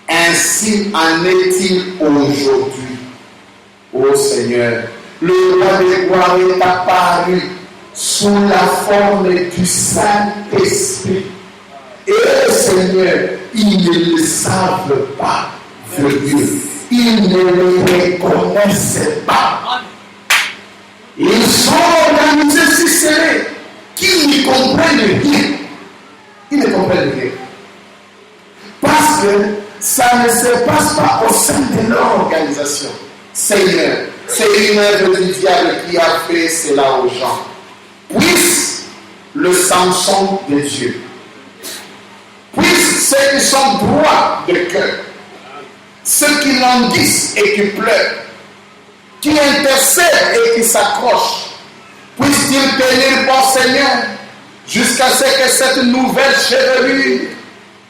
Ainsi en est-il aujourd'hui. Ô Seigneur, le roi des gloires est apparu sous la forme du Saint-Esprit. Et Seigneur, ils ne le savent pas, Dieu. Ils ne le reconnaissent pas. Ils sont organisés si serrés qu'ils ne comprennent rien. Ils ne comprennent rien. Parce que ça ne se passe pas au sein de leur organisation. Seigneur, c'est une œuvre du diable qui a fait cela aux gens. Puisse le Samson de Dieu, puisse ceux qui sont droits de cœur, ceux qui languissent et qui pleurent, qui intercèdent et qui s'accrochent, puissent-ils tenir bon Seigneur jusqu'à ce que cette nouvelle chevelure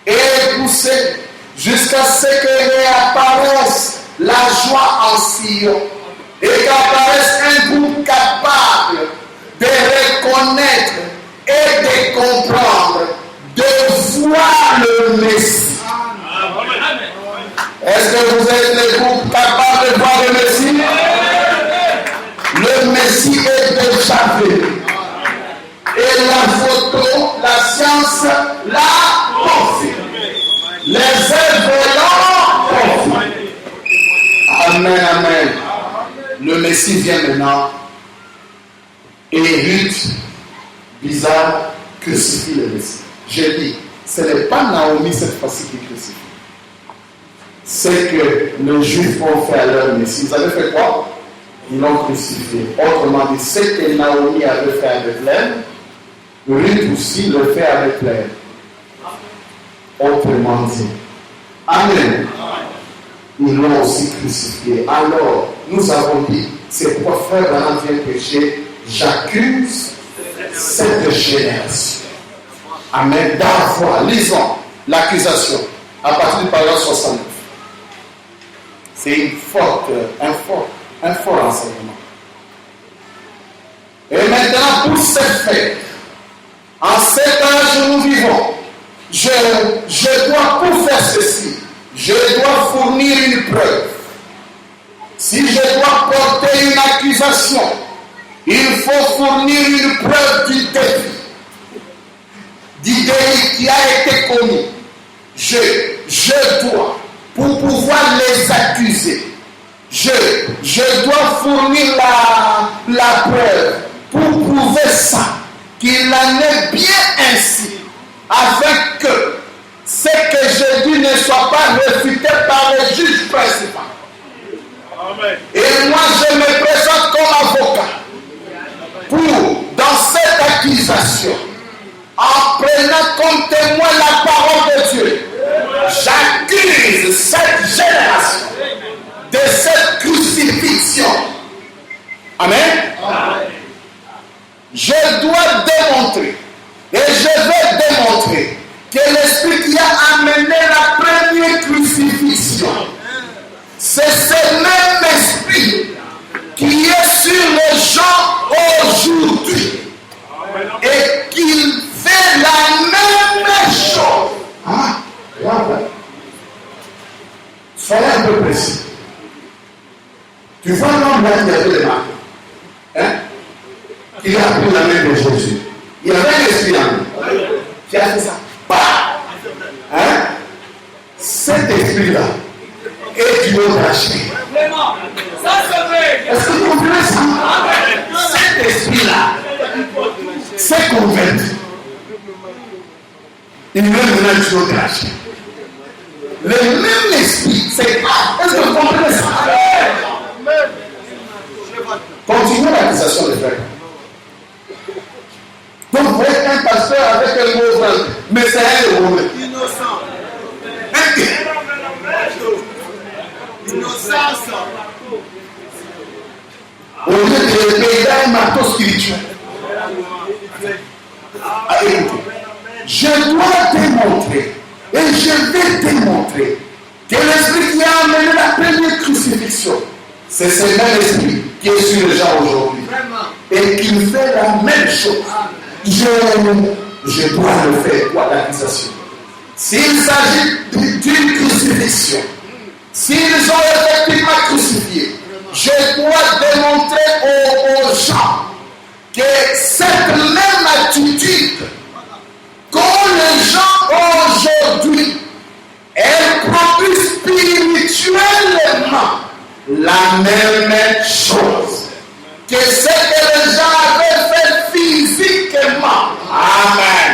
ait poussé, jusqu'à ce que réapparaisse la joie en Sion et qu'apparaisse un groupe capable de reconnaître et de comprendre, de voir le Messie. Est-ce que vous êtes le groupe capable de voir le Messie? Le Messie est déjà venu. Et la photo, la science l'a confirme. Les œuvres l'ont confirme. Amen, amen. Le Messie vient maintenant. Et Ruth, bizarre, crucifie le Messie. J'ai dit, ce n'est pas Naomi cette fois-ci qui crucifie. C'est que les Juifs ont fait à leur Messie. Ils avaient fait quoi? Ils l'ont crucifié. Autrement dit, ce que Naomi avait fait à Bethléem, Ruth aussi le fait à Bethléem. Autrement dit. Amen. Ils l'ont aussi crucifié. Alors, nous avons dit, c'est pourquoi frère Branham vient pécher. J'accuse cette génération. Amen. Dans la foi, lisons l'accusation à partir du paragraphe 69. C'est un fort enseignement. Et maintenant, pour ce fait, en cet âge où nous vivons, je dois, pour faire ceci, je dois fournir une preuve. Si je dois porter une accusation, il faut fournir une preuve du délit qui a été commis. Je dois, pour pouvoir les accuser, je dois fournir la preuve pour prouver ça, qu'il en est bien ainsi, afin que ce que je dis ne soit pas réfuté par le juge principal. Amen. Et moi, je me présente comme avocat pour, dans cette accusation, en prenant comme témoin la parole de Dieu, j'accuse cette génération de cette crucifixion. Amen. Amen. Je dois démontrer, et je vais démontrer, que l'esprit qui a amené la première crucifixion, c'est ce même esprit qui est sur les gens aujourd'hui et qu'il fait la même chose. Ah, soyez un peu précis. Tu vois l'homme là qui avait les marques, hein? Il a pris la main de Jésus. Il y avait un esprit en lui qui a fait ça. Bah, hein? Cet esprit-là est du haut racheté. Est-ce que vous comprenez ça? Cet esprit-là s'est converti. Il est maintenant du haut racheté. Le même esprit, c'est pas. Est-ce que vous comprenez ça? Continuez l'accusation de frère. Donc vous êtes un pasteur avec un mot franc, mais c'est un héros. Innocent. Innocence. Au lieu de payer un marteau spirituel. Écoutez, je dois démontrer, et je vais démontrer, que l'esprit qui a amené la première crucifixion, c'est ce même esprit qui est sur les gens aujourd'hui. Et qui fait la même chose. Je dois le faire, quoi, l'accusation. S'il s'agit d'une crucifixion, s'ils ont effectivement crucifié, je dois démontrer aux gens que cette même attitude qu'ont les gens aujourd'hui, elle produit spirituellement la même chose que ce que les gens avaient fait physiquement. Amen.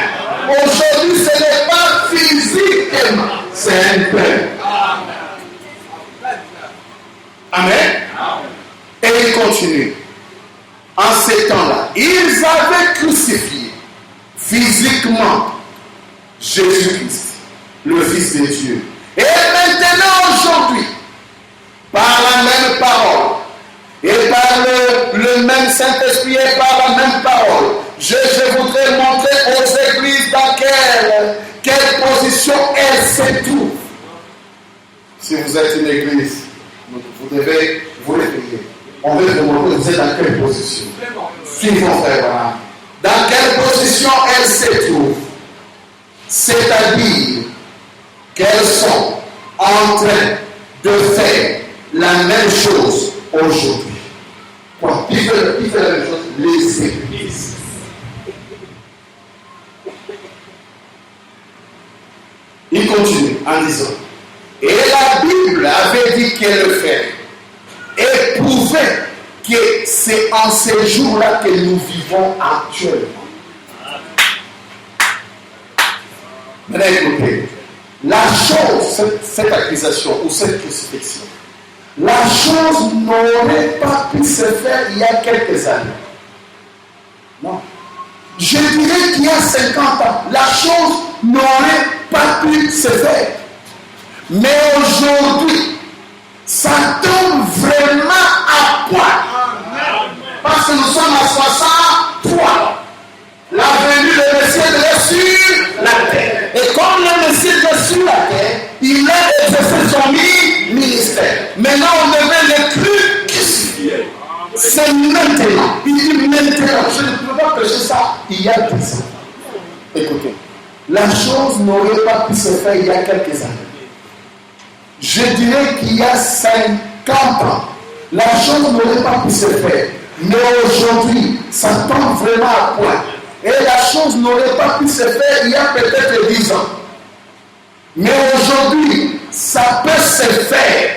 Aujourd'hui, ce n'est pas physiquement, c'est un peu. Amen. Et il continue. En ces temps-là, ils avaient crucifié physiquement Jésus-Christ, le Fils de Dieu. Et maintenant, aujourd'hui, par la même parole, et par le même Saint-Esprit et par la même parole, je voudrais montrer aux églises dans quelle position elles se trouvent. Si vous êtes une église, vous devez vous réveiller. On veut vous montrer vous êtes dans quelle position. Suivons frère. Dans quelle position elles se trouvent. C'est-à-dire qu'elles sont en train de faire la même chose aujourd'hui. Quoi? Qui fait la même chose? Les églises. Il continue en disant, et la Bible avait dit qu'elle le fait et prouvait que c'est en ces jours-là que nous vivons actuellement. Maintenant, écoutez, la chose, cette accusation ou cette crucifixion, la chose n'aurait pas pu se faire il y a quelques années. Non. Je dirais qu'il y a 50 ans, la chose n'aurait pas pu se faire. Mais aujourd'hui, ça tombe vraiment à point. Parce que nous sommes à 63. La venue de Messie est sur la terre. Et comme le Messie est sur la terre, il a exercé son ministère. Maintenant, on devait le crucifier. C'est maintenant. Il dit maintenant. Je ne peux pas prêcher ça il y a 10 ans. Écoutez, la chose n'aurait pas pu se faire il y a quelques années. Je dirais qu'il y a 50 ans, la chose n'aurait pas pu se faire. Mais aujourd'hui, ça tombe vraiment à point. Et la chose n'aurait pas pu se faire il y a peut-être 10 ans. Mais aujourd'hui, ça peut se faire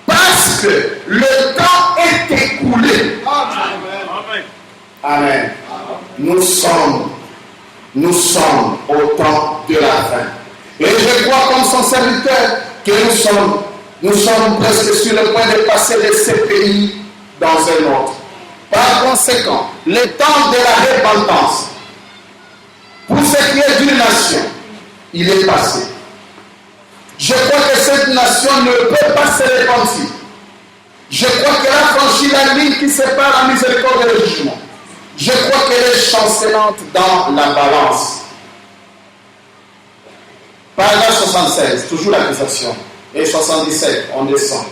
parce que le temps est écoulé. Amen. Amen. Nous sommes au temps de la fin. Et je crois comme son serviteur que nous sommes presque sur le point de passer de ce pays dans un autre. Par conséquent, le temps de la repentance, pour ce qui est d'une nation, il est passé. Je crois que cette nation ne peut pas se repentir. Je crois qu'elle a franchi la ligne qui sépare la miséricorde et le jugement. Je crois qu'elle est chancelante dans la balance. Paragraphe 76, toujours l'accusation. Et 77, on descend.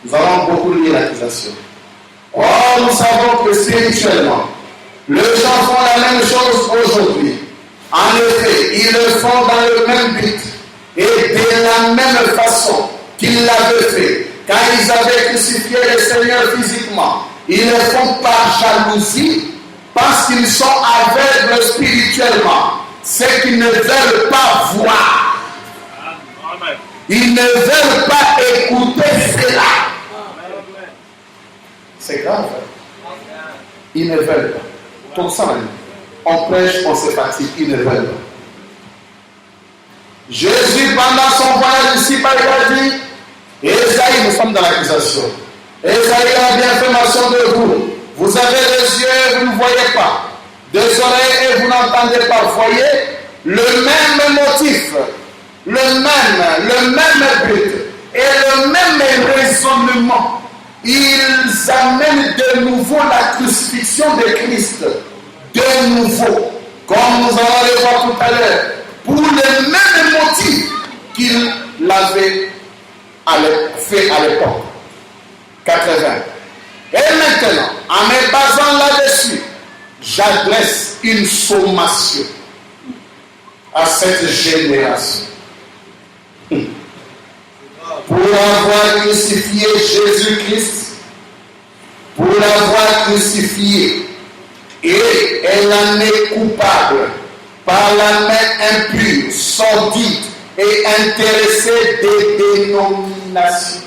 Nous allons beaucoup lire l'accusation. Or, nous savons que spirituellement, les gens font la même chose aujourd'hui. En effet, ils le font dans le même but et de la même façon qu'ils l'avaient fait. Quand ils avaient crucifié le Seigneur physiquement, ils le font par jalousie parce qu'ils sont aveugles spirituellement. C'est qu'ils ne veulent pas voir. Ils ne veulent pas écouter cela. C'est grave. Ils ne veulent pas. Tout ça, on prêche, on se fatigue. Ils ne veulent pas. Jésus, pendant son voyage ici, il a dit, Esaïe, nous sommes dans l'accusation. Esaïe a bien fait mention de vous. Vous avez les yeux et vous ne voyez pas. Des oreilles et vous n'entendez pas. Vous voyez le même motif, le même but et le même raisonnement. Ils amènent de nouveau la crucifixion de Christ. De nouveau. Comme nous allons le voir tout à l'heure. Pour le même motif qu'il l'avait fait à l'époque. 80. Et maintenant, en me basant là-dessus, j'adresse une sommation à cette génération. Pour avoir crucifié Jésus-Christ, pour l'avoir crucifié, et elle en est coupable par la main impure, sordide et intéressée des dénominations.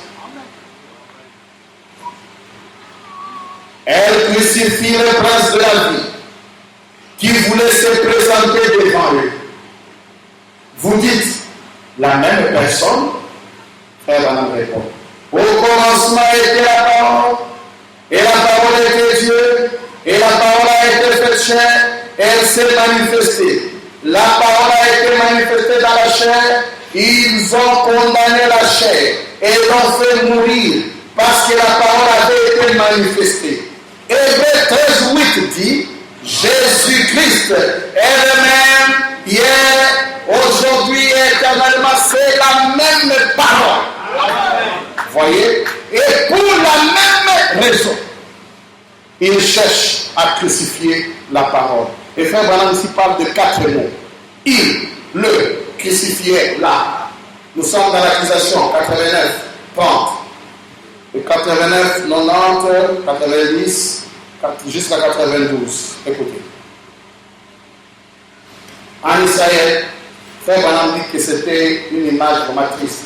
Elle crucifie le prince de la vie qui voulait se présenter devant eux. Vous dites, la même personne, frère Branham répond. Au commencement était la parole, et la parole était Dieu, et la parole a été faite chair, elle s'est manifestée. La parole a été manifestée dans la chair, ils ont condamné la chair et l'ont fait mourir parce que la parole avait été manifestée. Hébreux 13:8 dit, Jésus-Christ est le même hier, aujourd'hui et éternellement, c'est la même parole. Voyez? Et pour la même raison, il cherche à crucifier la parole. Et frère Branham ici parle de 4 mots. Il le crucifiait là. Nous sommes dans l'accusation 89, 30. Et 89, 90, 90, jusqu'à 92. Écoutez. En Israël, frère Branham dit que c'était une image formatrice.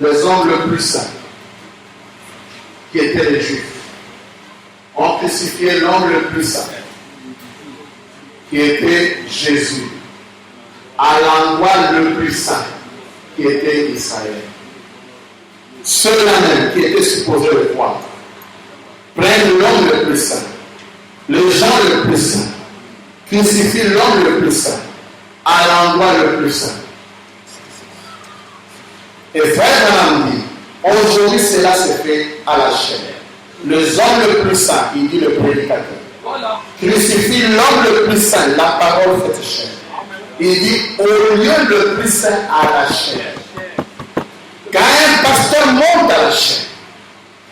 Les hommes le plus saints, qui étaient les Juifs, ont crucifié l'homme le plus saint, qui était Jésus. à l'endroit le plus saint qui était Israël. Ceux-là même qui étaient supposés le croire prennent l'homme le plus saint, les gens le plus saint, crucifient l'homme le plus saint à l'endroit le plus saint. Et frère Branham dit, aujourd'hui cela se fait à la chair. Les hommes le plus saint, il dit le prédicateur, crucifie l'homme le plus saint, la parole faite chair. Il dit au lieu le plus saint à la chair. Quand un pasteur monte à la chair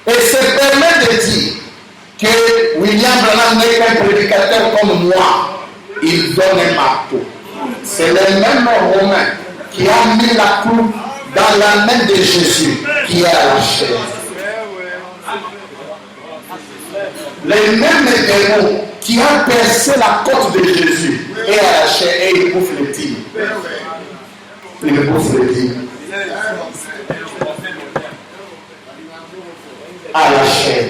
et se permet de dire que William Branham n'est qu'un prédicateur comme moi, il donne un marteau. C'est le même Romain qui a mis la coupe dans la main de Jésus qui est à la chair. Les mêmes démons qui ont percé la côte de Jésus et à la chair et il bouffe les tigres. Il bouffe les tigres. À la chair.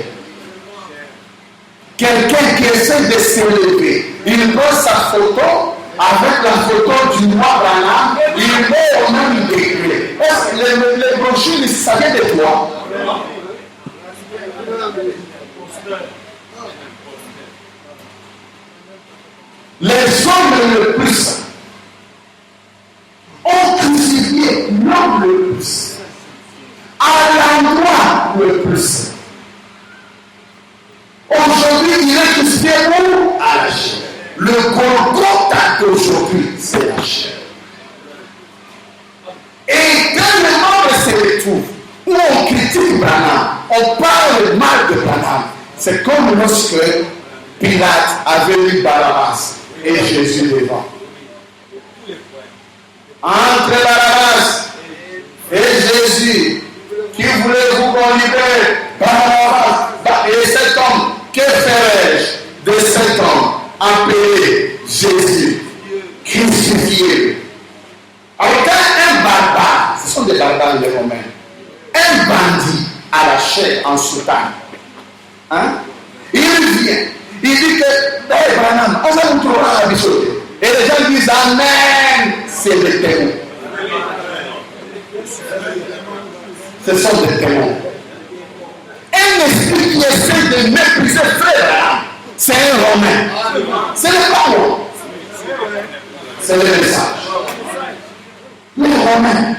Quelqu'un qui essaie de s'élever, il prend sa photo avec la photo du roi Branham, il met au même degré. Est-ce que les brochures, ils savaient de toi? Les hommes le plus saints ont crucifié l'homme le plus saint à l'endroit le plus saint. Aujourd'hui, il est crucifié où? À la chair. Le Golgotha d'aujourd'hui, c'est la chair. Et quand le monde se retrouve, où on critique Branham, on parle mal de Branham, c'est comme lorsque Pilate avait lu Barabbas et Jésus devant. Entre Barabbas et Jésus, qui voulez-vous qu'on libère? Barabbas. Et cet homme, que ferais-je de cet homme appelé Jésus, crucifié? Alors quand un barbare, ce sont des barbares les Romains, un bandit à la chair en soutane, il vient, il dit que Branham, on va nous trouver à la bichette. Et les gens disent Amen, c'est des témoins. Ce sont des témoins. Un esprit qui essaie de mépriser frère, c'est un Romain. Ce n'est pas moi. C'est le message. Les Romains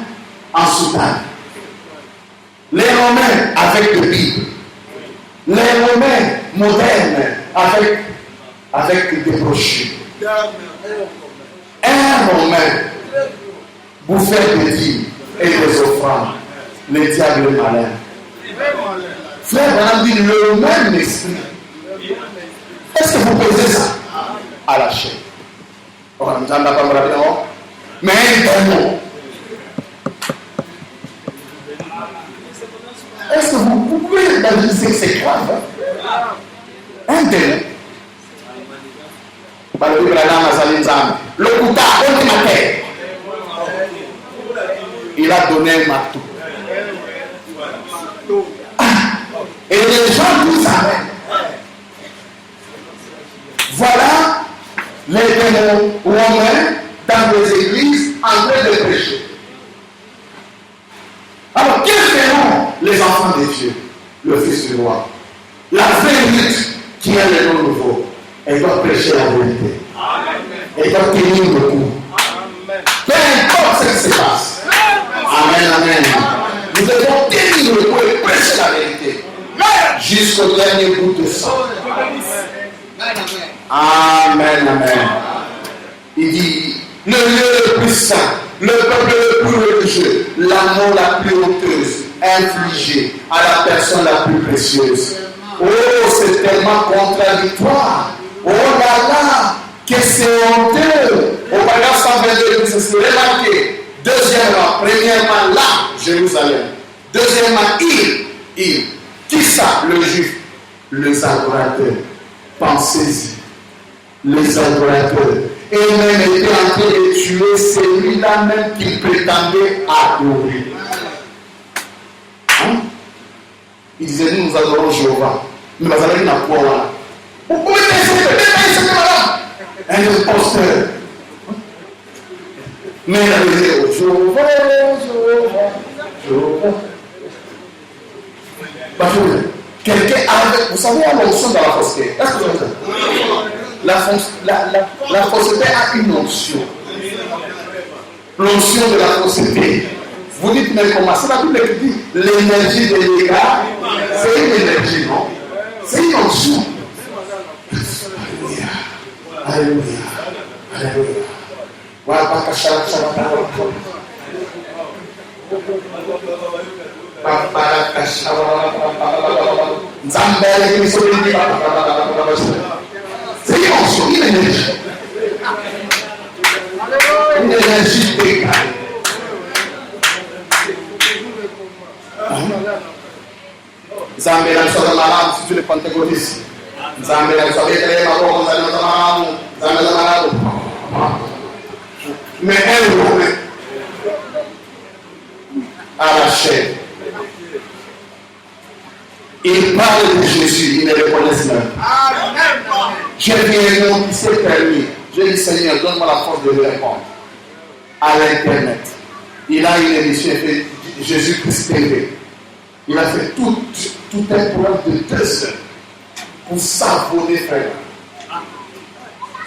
en soutane. Les Romains avec le Bible. Les Romains modernes avec des brochures. Un Romain bouffait des dîmes et des offrandes. Le diable est malin. Frère Branham dit le même esprit. Est-ce que vous pesez ça à la chair? Mais un démon. Est-ce que vous pouvez imaginer que c'est grave? Un démon. Le Kouta, il a donné un marteau. Et les gens disent Amen. Voilà les démons romains dans les églises en train de prêcher. Alors, que feront les enfants de Dieu, le Fils du roi? La vérité qui est le nom nouveau, elle doit prêcher la vérité. Elle doit tenir le coup. Peu importe ce qui se passe. Amen, amen. Nous devons tenir le coup et prêcher la vérité. Jusqu'au dernier bout de sang. Amen, amen. Il dit, le lieu le plus saint, le peuple le plus religieux, l'amour la plus honteuse, infligée à la personne la plus précieuse. Oh, c'est tellement contradictoire. Oh là là, que c'est honteux. Au paragraphe 122, c'est remarqué. Deuxièmement, premièrement, là, Jérusalem. Deuxièmement, il. Qui ça, le juif? Les adorateurs. Pensez-y. Les adorateurs. Et même était en train de tuer celui-là même qu'il prétendait adorer. Il disait, nous adorons Jéhovah. Mais vous avez une approche. Vous pouvez laisser, un imposteur. Mais il a dit, Jéhovah. Quelqu'un avait, vous savez, il y a l'onction dans la fausseté. Est-ce que vous savez? La fausseté a une onction. L'onction de la fausseté. Vous dites, mais comment? C'est la Bible qui dit l'énergie des dégâts, c'est une énergie, non? C'est une onction. Alléluia. Alléluia. Voilà, c'est une onction, une énergie. Une énergie dégagée. Zambé la soda malam si tu le pentecôtistes. Zambé la soda créé ma boue zambé la malam, zambé la malam. Mais à la chair. Il parle de Jésus, il ne le connaissent même. J'ai vu un homme qui s'est permis. J'ai dit Seigneur, donne-moi la force de lui répondre. À l'internet. Il a une émission fait Jésus-Christ TV. Il a fait tout un programme de 2 heures pour savonner frère.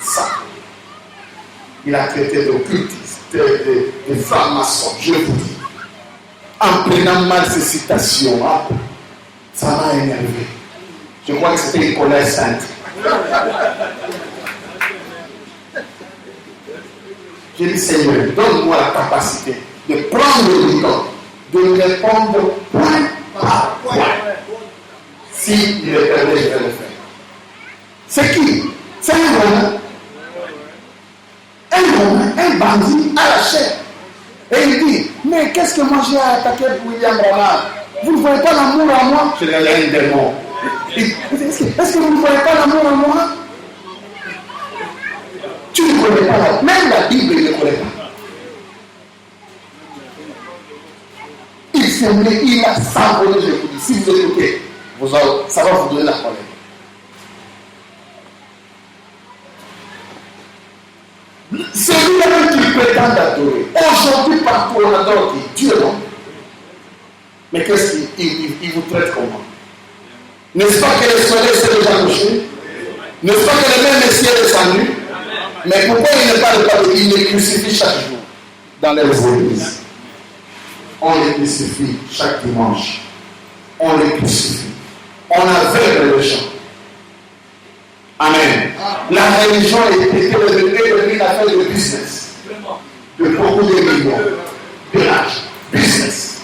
Ça. Il a traité d'occultistes, de francs-maçons, je vous dis. En prenant mal ces citations, ça m'a énervé. Je crois que c'était une colère sainte. J'ai dit Seigneur, donne-moi la capacité de prendre le temps, de répondre point par point. Si il est permis, je vais le faire. C'est qui? C'est un Romain. Un bandit à la chair. Et il dit, mais qu'est-ce que moi j'ai à attaquer William Branham? Vous ne voyez pas l'amour à moi? Je l'ai un démon. Est-ce que vous ne voyez pas l'amour à moi? Tu ne connais pas l'amour. Même la Bible, il ne connaît pas. Il a savonné, je vous dis. Si vous écoutez, ça va vous donner la colère. Celui-là qui prétend adorer, aujourd'hui partout on adore qui? Dieu, non? Mais qu'est-ce qu'il vous traite comment? N'est-ce pas que le soleil s'est déjà couché? N'est-ce pas que le même Messie est descendu? Mais pourquoi il ne parle pas de il les crucifie chaque jour dans les églises? On les crucifie chaque dimanche. On les crucifie. On aveugle les gens. Amen. La religion est devenue une affaire de business. De beaucoup de millions. De l'argent. Business.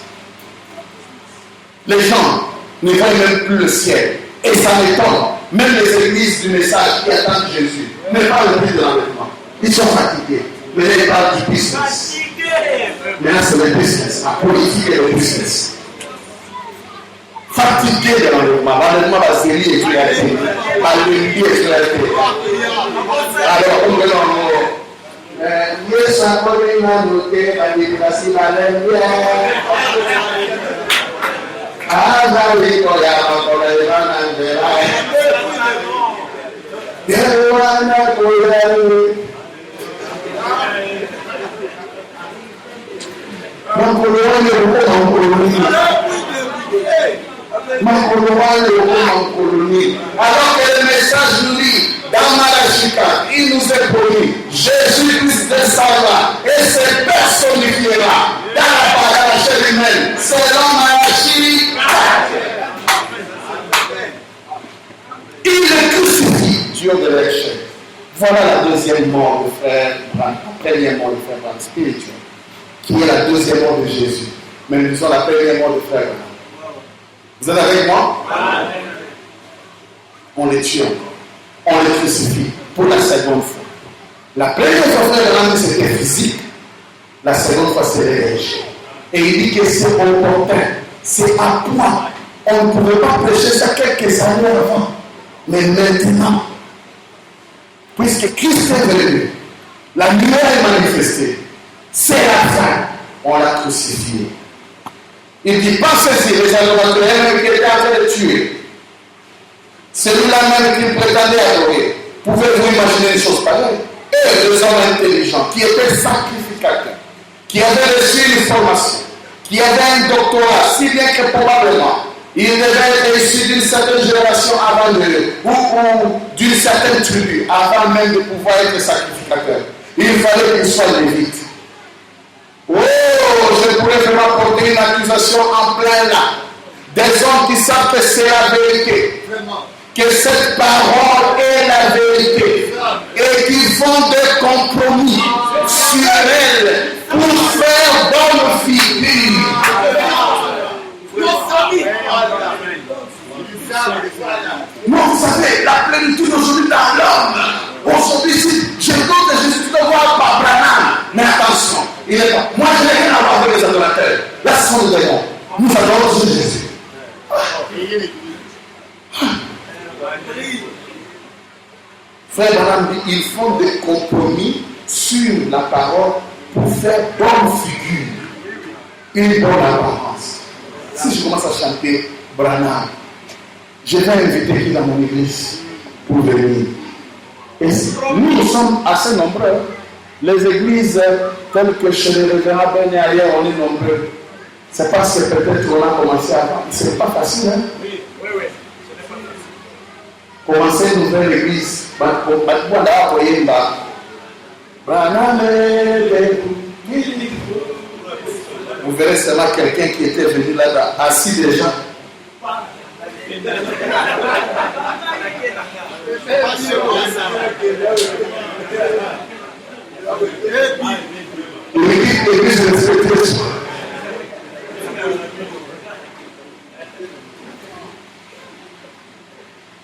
Les gens ne voient même plus le ciel. Et ça m'étonne. Même les églises du message qui attendent Jésus ne parlent plus de l'enlèvement. Ils sont fatigués. Mais ils parlent du business. Maintenant, c'est le business. La politique est le business. Fatigué de l'enlèvement. L'enlèvement va se lier sur la télé. Va le lier sur la télé. Alors, on me dit, Dieu s'en connaît à noter, à déplacer la lumière. Ah, oui, il y a encore les gens en général. Alors que le message nous dit, dans Malachie, il nous est promis, Jésus-Christ descendra et se personnifiera dans la chair humaine, selon Malachie. Il est crucifié, Dieu de la chair. Voilà la deuxième mort de frère Branham, la première mort de frère Branham spirituel, qui est la deuxième mort de Jésus. Mais nous sommes la première mort de frère Branham. Vous êtes avec moi? On les tue encore. On les crucifie pour la seconde fois. La première fois, frère Branham, c'était physique. La seconde fois, c'est l'énergie. Et il dit que c'est opportun, c'est à point. On ne pouvait pas prêcher ça quelques années avant. Mais maintenant, puisque Christ est venu, la lumière est manifestée, c'est la fin, on l'a crucifié. Il dit, pensez-y, les adorateurs qui étaient en train de tuer, celui-là même qu'il prétendait adorer, pouvez-vous imaginer une chose pareille? Eux, les hommes intelligents, qui étaient sacrificateurs, qui avait reçu une formation, qui avait un doctorat, si bien que probablement il devait être issu d'une certaine génération avant ou d'une certaine tribu, avant même de pouvoir être sacrificateur. Il fallait qu'il soit lévite. Oh, je pourrais vraiment porter une accusation en plein là. Des hommes qui savent que c'est la vérité, que cette parole est la vérité, et qui font des compromis sur elle pour faire bonne figure. Non, vous savez, la plénitude aujourd'hui dans l'homme. Aujourd'hui, si je doute que Jésus doit voir par Branham, mais attention, il est pas. Moi, je n'ai rien à voir avec les adorateurs. Là, ce sont des démons. Nous adorons Jésus. Frère Branham dit, ils font des compromis sur la parole pour faire bonne figure, une bonne apparence. Si je commence à chanter Branham, je vais inviter qui dans mon église pour venir. Et nous sommes assez nombreux. Les églises telles que chez les révérends Ben et ailleurs, on est nombreux. C'est parce que peut-être on a commencé avant. C'est pas facile, hein? Oui. Commencer une nouvelle église. Vous verrez seulement quelqu'un qui était venu là-bas, assis déjà.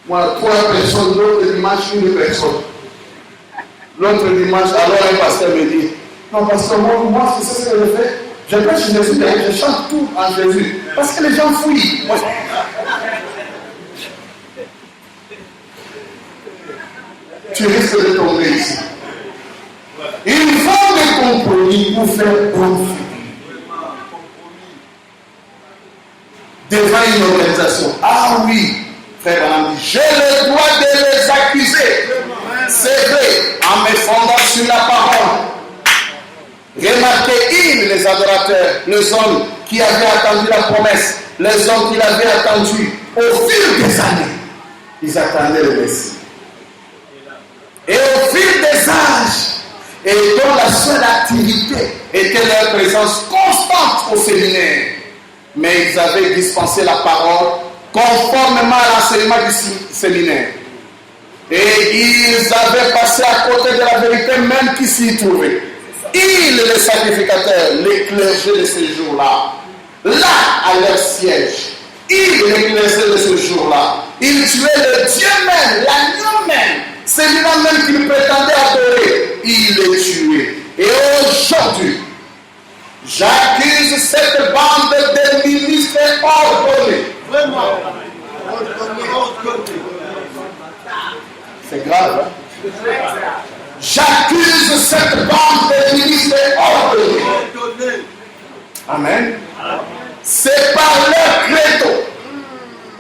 Moi, 3 personnes, l'autre dimanche, une personne. L'autre dimanche, alors un pasteur me dit, non, pasteur, moi, c'est ce que je fais. Je prêche Jésus, je chante tout en Jésus. Parce que les gens fouillent. Tu risques de tomber ici. Ils font des compromis pour faire bonne figure. Devant une organisation. Ah oui, frère Andy, j'ai le droit de les accuser. C'est vrai, en me fondant sur la parole. Remarquez, les adorateurs, les hommes qui avaient attendu la promesse, les hommes qui l'avaient attendu au fil des années, ils attendaient le Messie. Et au fil des âges, et dont la seule activité était leur présence constante au séminaire, mais ils avaient dispensé la parole conformément à l'enseignement du séminaire. Et ils avaient passé à côté de la vérité même qui s'y trouvait. Ils, les sacrificateurs, les clergés de ce jour-là, là à leur siège, ils, les clergés de ce jour-là, ils tuaient le Dieu même, l'agneau même, celui-là même qu'ils prétendaient adorer, ils les tuaient. Et aujourd'hui, j'accuse cette bande de ministres ordonnés. Vraiment, c'est grave, hein? J'accuse cette bande de ministres ordonnés. Amen. C'est par leur credo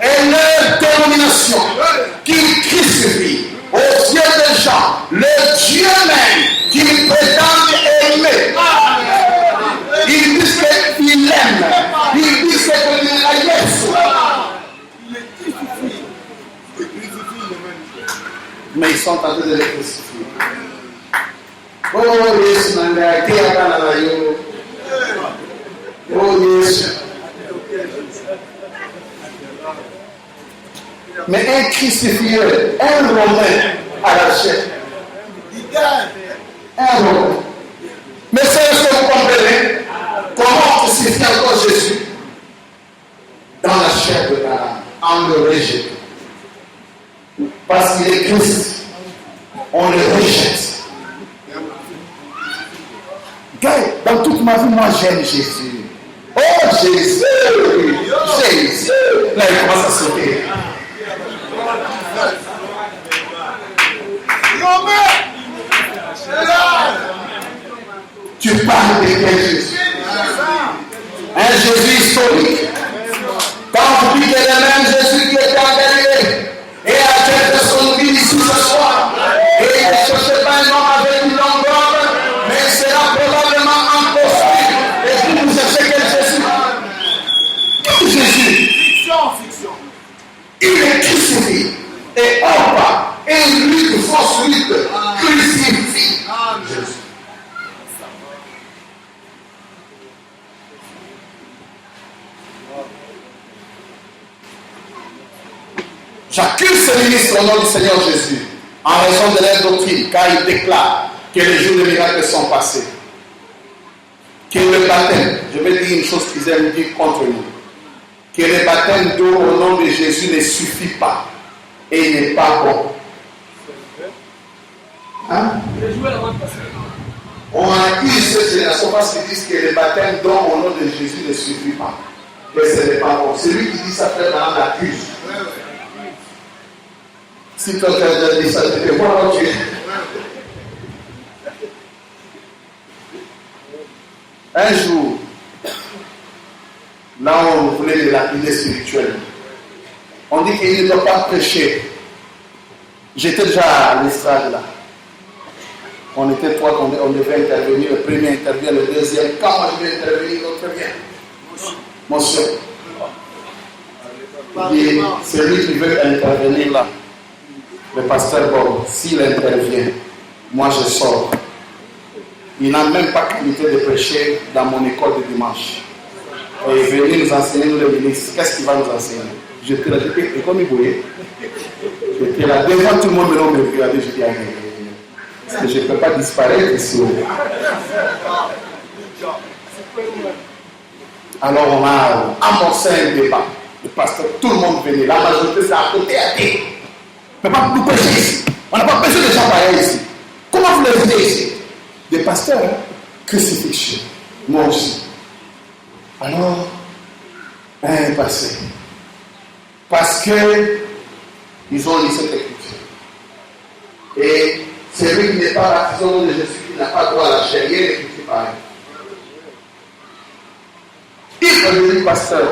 et leur dénomination qu'ils crucifient aux yeux des gens le Dieu même qu'ils prétendent aimer. Ils disent qu'ils l'aiment. Ils disent qu'il a Jésus. Mais ils sont en train de les crucifier. Oh Yesu nanga kia kana na yo. Oh Yesu. Mais un crucifié, un Romain à la chair. Un Romain. Mais c'est ce que vous comprenez. Comment crucifier encore Jésus dans la chair de Balaam, en le rejetant. Parce qu'il est Christ, on le rejette. Dans toute ma vie, moi j'aime Jésus. Oh Jésus! Jésus! Là il commence à sauter. Tu parles de quel Jésus? Un Jésus historique. Quand vous dites que le même Jésus qui était en Galilée et à tête de son vie ici ce soir, et il ne cherchait pas un homme avec une longue robe, mais il sera probablement en costume. J'accuse ce ministre au nom du Seigneur Jésus, en raison de leur doctrine, car ils déclarent que les jours de miracles sont passés. Que le baptême, je vais dire une chose qu'ils aiment dire contre nous, que le baptême d'eau au nom de Jésus ne suffit pas et n'est pas bon. Hein? On accuse cette génération parce qu'ils disent que le baptême d'eau au nom de Jésus ne suffit pas. Mais ce n'est pas bon. Celui qui dit ça, frère, maintenant l'accuse. Si toi tu as déjà dit ça, tu te vois où tu es. Un jour, là on voulait de la idée spirituelle. On dit qu'il ne doit pas prêcher. J'étais déjà à l'estrade là. On était trois, on devait intervenir. Le premier intervient, le deuxième. Quand moi je vais intervenir, l'autre vient. Mon soeur. C'est lui qui veut intervenir là. Le pasteur Bob, s'il intervient, moi je sors. Il n'a même pas qualité de prêcher dans mon école de dimanche. Et il est venu nous enseigner, nous les ministres. Qu'est-ce qu'il va nous enseigner? J'étais là, et comme il voulait, j'étais là devant tout le monde, mais me regardait, je dis, parce que je ne peux pas disparaître ici. Alors on a amorcé un débat. Le pasteur, tout le monde venait. La majorité, c'est à côté à thé. On ne peut pas nous prêcher ici. On n'a pas besoin de gens pareils ici. Comment vous les venez ici? Des pasteurs, hein? Crucifixion. Moi aussi. Alors, un passé. Parce que ils ont lu cette écriture. Et celui qui n'est pas baptisé au nom de Jésus, qui n'a pas droit à la chair, il est écrit pareil. Il est devenu pasteur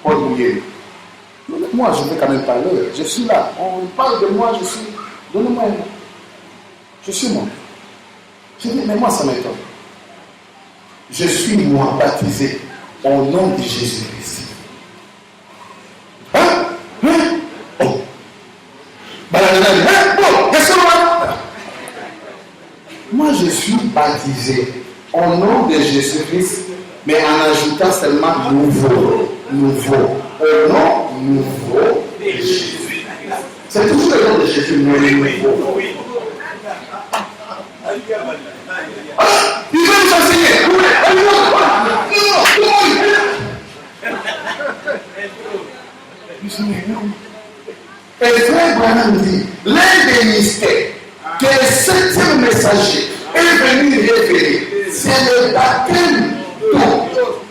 Paul Mouillet. Moi, je vais quand même parler. Je suis là. On parle de moi, je suis. Donnez-moi un mot. Je suis moi. Je dis, mais moi, ça m'étonne. Je suis moi baptisé au nom de Jésus-Christ. Hein? Oh. Moi, je suis baptisé au nom de Jésus-Christ, mais en ajoutant seulement nouveau. Au nom nouveau de Jésus. C'est toujours le nom de Jésus, mais nouveau. Il veut nous enseigner. Et frère Branham dit, l'un des mystères que le septième messager est venu révéler, c'est le baptême d'eau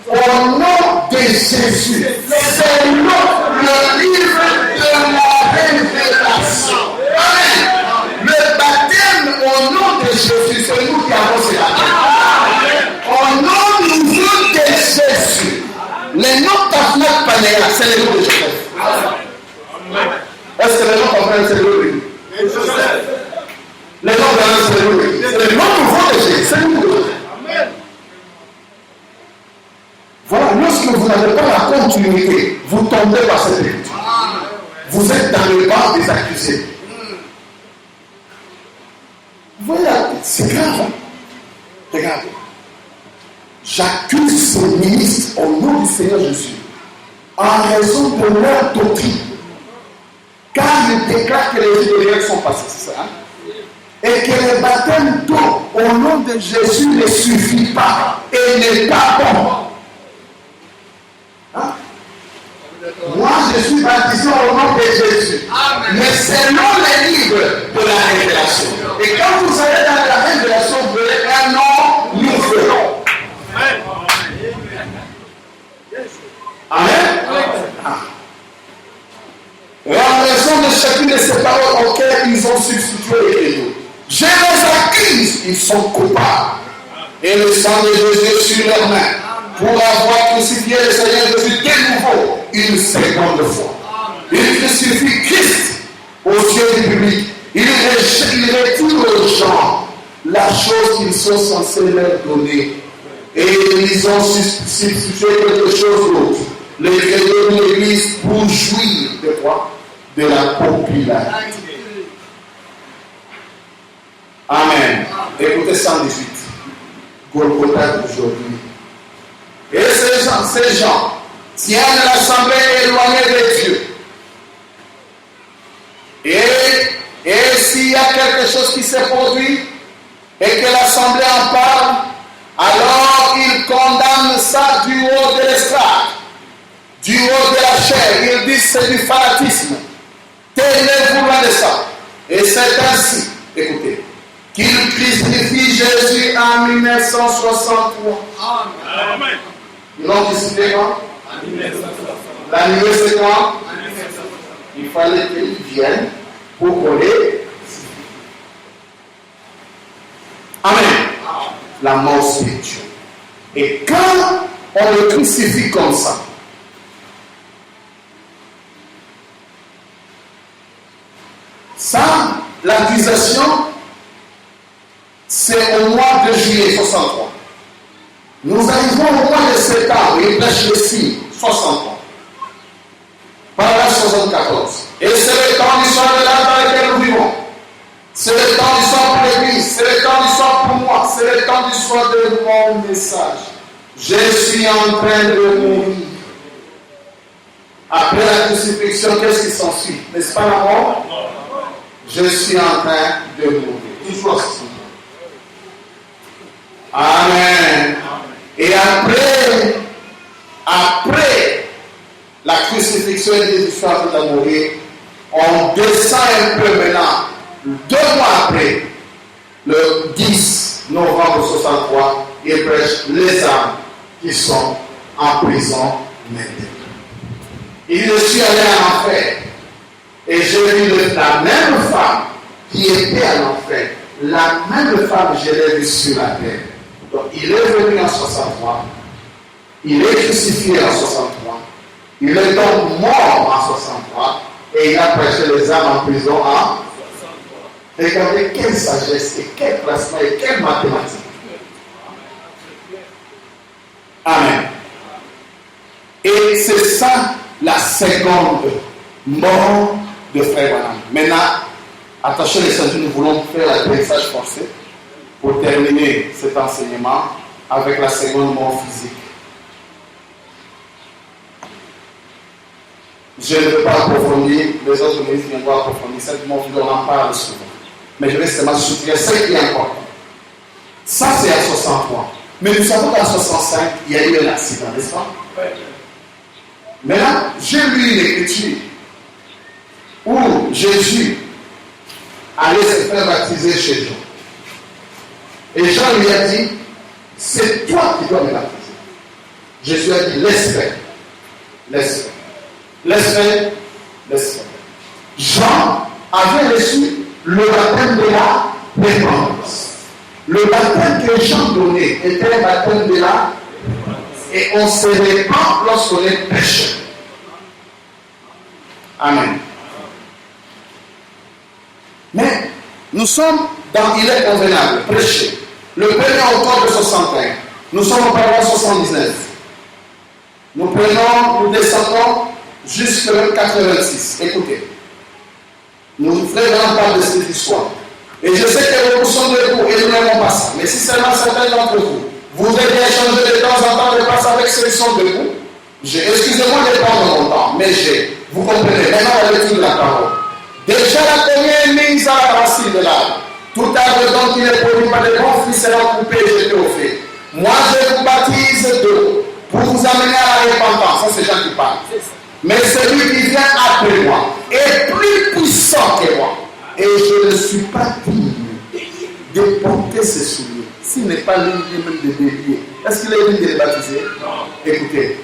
au nom de Jésus. C'est le livre de la révélation. Amen. Le baptême au nom de Jésus, c'est nous qui avons cela. Au nom nouveau de Jésus. Les noms d'Afnak Panéa, c'est le nom de Joseph. Est-ce que les gens comprennent ce nom? Les noms d'Afnak, c'est le nom. C'est le nom nouveau de Jésus. C'est le nom de Jésus. Voilà, lorsque vous n'avez pas la continuité, vous tombez par cette écriture. Vous êtes dans le banc des accusés. Voilà, c'est grave. Regardez. J'accuse ces ministres au nom du Seigneur Jésus en raison de leur doctrine. Car ils déclarent que les jours de miracles sont passés, c'est ça? Hein? Et que le baptême d'eau au nom de Jésus ne suffit pas et n'est pas bon. Hein? Moi, je suis baptisé au nom de Jésus. Amen. Mais selon les livres de la révélation. Et quand vous allez dans la révélation, vous verrez un nom nouveau. Amen. Et en raison de chacune de ces paroles auxquelles ils ont substitué les nous, je les accuse, ils sont coupables. Et le sang de Jésus sur leurs mains, pour avoir crucifié le Seigneur Jésus de nouveau, une seconde fois. Il crucifie Christ aux yeux du public. Il retire aux gens la chose qu'ils sont censés leur donner. Et ils ont substitué quelque chose d'autre. Les chrétiens de l'Église pour jouir de quoi? De la popularité. Amen. Écoutez 118. Golgotha d'aujourd'hui. Et ces gens tiennent l'assemblée éloignée de Dieu Et s'il y a quelque chose qui s'est produit et que l'Assemblée en parle, alors il condamne ça du haut de l'estrade, du haut de la chair. Il dit c'est du fanatisme. Tenez-vous loin de ça. Et c'est ainsi, écoutez, qu'il crucifie Jésus en 1963. Amen. Ils l'ont crucifié quand? L'année c'est quand? Il fallait qu'il vienne pour coller. Amen. La mort spirituelle. Et quand on le crucifie comme ça, l'accusation, c'est au mois de juillet 63. Nous arrivons au mois de septembre, il prêche le signe, 63. Paragraphe 74. Et c'est le temps du soir de l'âge dans lequel nous vivons. C'est le temps du soir pour l'Église, c'est le temps du soir pour moi, c'est le temps du soir de mon message. Je suis en train de mourir. Après la crucifixion, qu'est-ce qui s'ensuit? N'est-ce pas la mort? Je suis en train de mourir. Toujours ainsi. Amen. Et après la crucifixion et les histoires de la mourir, on descend un peu maintenant, 2 mois après, le 10 novembre 63, il prêche les âmes qui sont en prison maintenant. Il je suis allé en enfer. Et j'ai vu la même femme qui était en enfer. La même femme, je l'ai vue sur la terre. Donc, il est venu en 63. Il est crucifié en 63. Il est donc mort en 63. Et il a prêché les âmes en prison en 63. Regardez quelle sagesse et quel placement et quelle mathématique. Amen. Et c'est ça la seconde mort de Frère Branham. Maintenant, attachez les ceintures, nous voulons faire l'atterrissage forcé pour terminer cet enseignement avec la seconde mort physique. Je ne veux pas approfondir, les autres ministres viendront approfondir, cette mort, on en parle souvent. Mais je vais seulement soutenir ce qui est important. Ça, c'est en 63. Mais nous savons qu'en 65, il y a eu un accident, n'est-ce pas? Maintenant, j'ai lu une écriture où Jésus allait se faire baptiser chez Jean. Et Jean lui a dit, c'est toi qui dois me baptiser. Jésus a dit, laisse faire. Laisse faire. Laisse faire. Laisse faire. Jean avait reçu le baptême de la repentance. Le baptême que Jean donnait était un baptême de la et on se répand lorsqu'on est pécheur. Amen. Mais nous sommes dans Il est convenable, prêcher. Le 1er octobre 61. Nous sommes au paragraphe 79. Nous descendons jusqu'à 86. Écoutez. Nous frères parlent de cette histoire. Et je sais que beaucoup sont debout et nous n'aimons pas ça. Mais si seulement certains d'entre vous, vous voulez bien changer de temps en temps de passer avec ceux qui sont debout, excusez-moi de prendre mon temps, mais vous comprenez, maintenant la lecture de la parole. Déjà la première mise à la racine de l'arbre. Tout arbre dont il est produit par des bons fruits sera coupé et jeté au feu. Moi je vous baptise d'eau pour vous amener à la repentance. Ça c'est Jean qui parle. Mais celui qui vient après moi est plus puissant que moi. Et je ne suis pas digne de porter ses souliers. S'il n'est pas l'une même de bélier, est-ce qu'il est digne de les baptiser? Non. Écoutez,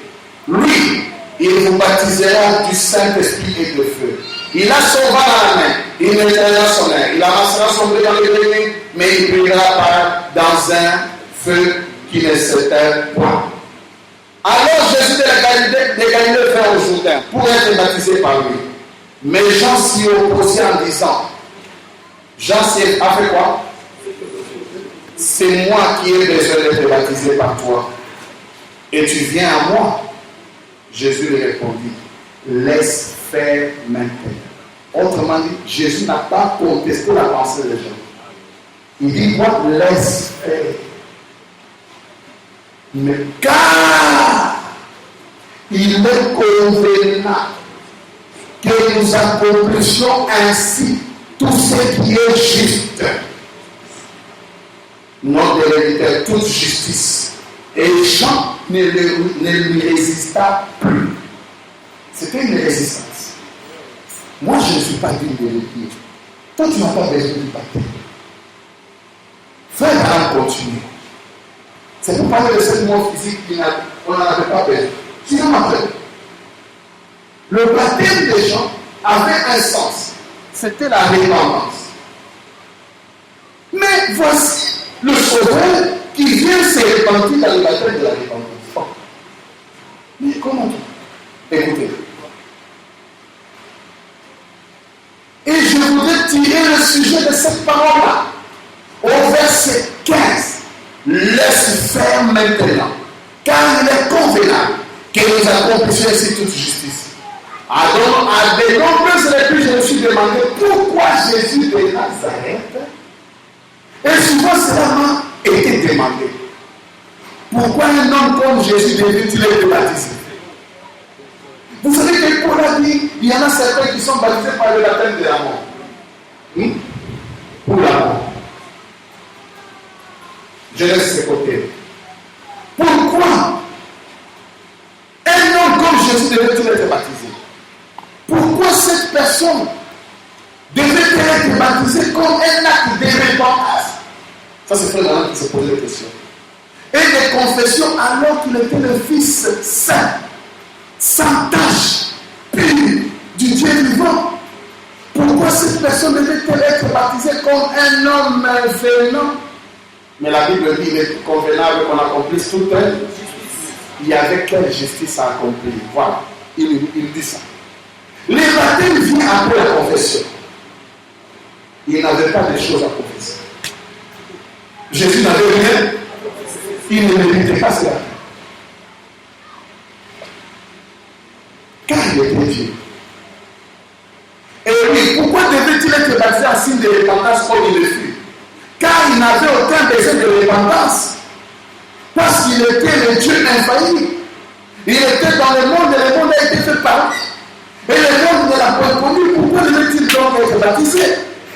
lui, il vous baptisera du Saint-Esprit et de feu. Il a son vent à la main, il mettra son air, il amassera son blé dans les greniers, mais il brillera dans un feu qui ne s'éteint point. Alors Jésus de Galilée vint au Jourdain pour être baptisé par lui. Mais Jean s'y opposait en disant, Jean a fait quoi? C'est moi qui ai besoin d'être baptisé par toi. Et tu viens à moi. Jésus lui répondit, laisse faire maintenant. Autrement dit, Jésus n'a pas contesté la pensée de Jean. Il dit quoi? Laisse faire. Mais car il est convenable que nous accomplissions ainsi tout ce qui est juste. Notre héréditaire, toute justice. Et Jean ne lui résista plus. C'était une résistance. Moi, je ne suis pas digne de le dire. Toi, tu n'as pas besoin de baptême. Frère Abraham continue. C'est pour parler de cette mort physique qu'on n'en avait pas besoin. Sinon, après, le baptême des gens avait un sens. C'était la repentance. Mais voici le sauveur qui vient se repentir dans le baptême de la repentance. Mais comment tout? Écoutez. Et je voudrais tirer le sujet de cette parole-là. Au verset 15. Laisse faire maintenant, car il est convenable que nous accomplissions ainsi toute justice. À de nombreuses reprises, je me suis demandé pourquoi Jésus de Nazareth, et souvent cela m'a été demandé. Pourquoi un homme comme Jésus devait-il être baptisé? Vous savez que Paul a dit, il y en a certains qui sont baptisés par le baptême de la mort. Pour la mort. Je laisse ce côté. Pourquoi un homme comme Jésus devait-il être baptisé? Pourquoi cette personne devait-elle être baptisée comme un acte de repentance? Ça, c'est très malin qui se posait la question. Et de confession alors qu'il était le Fils saint, sans tache, pur, du Dieu vivant. Pourquoi cette personne devait-elle être baptisée comme un homme venant? Mais la Bible dit qu'il est convenable qu'on accomplisse toute justice. Il y avait quelle justice à accomplir? Voilà, il dit ça. Les baptêmes viennent après la confession. Il n'avait pas de choses à confesser. Jésus n'avait rien. Il ne méritait pas cela. Car il était Dieu. Et oui, pourquoi devait-il être baptisé en signe de repentance comme il le fut? Car il n'avait aucun besoin de repentance. Parce qu'il était le Dieu infaillible. Il était dans le monde et le monde a été fait par lui. Et le monde ne l'a pas connu. Pourquoi devait-il donc être baptisé?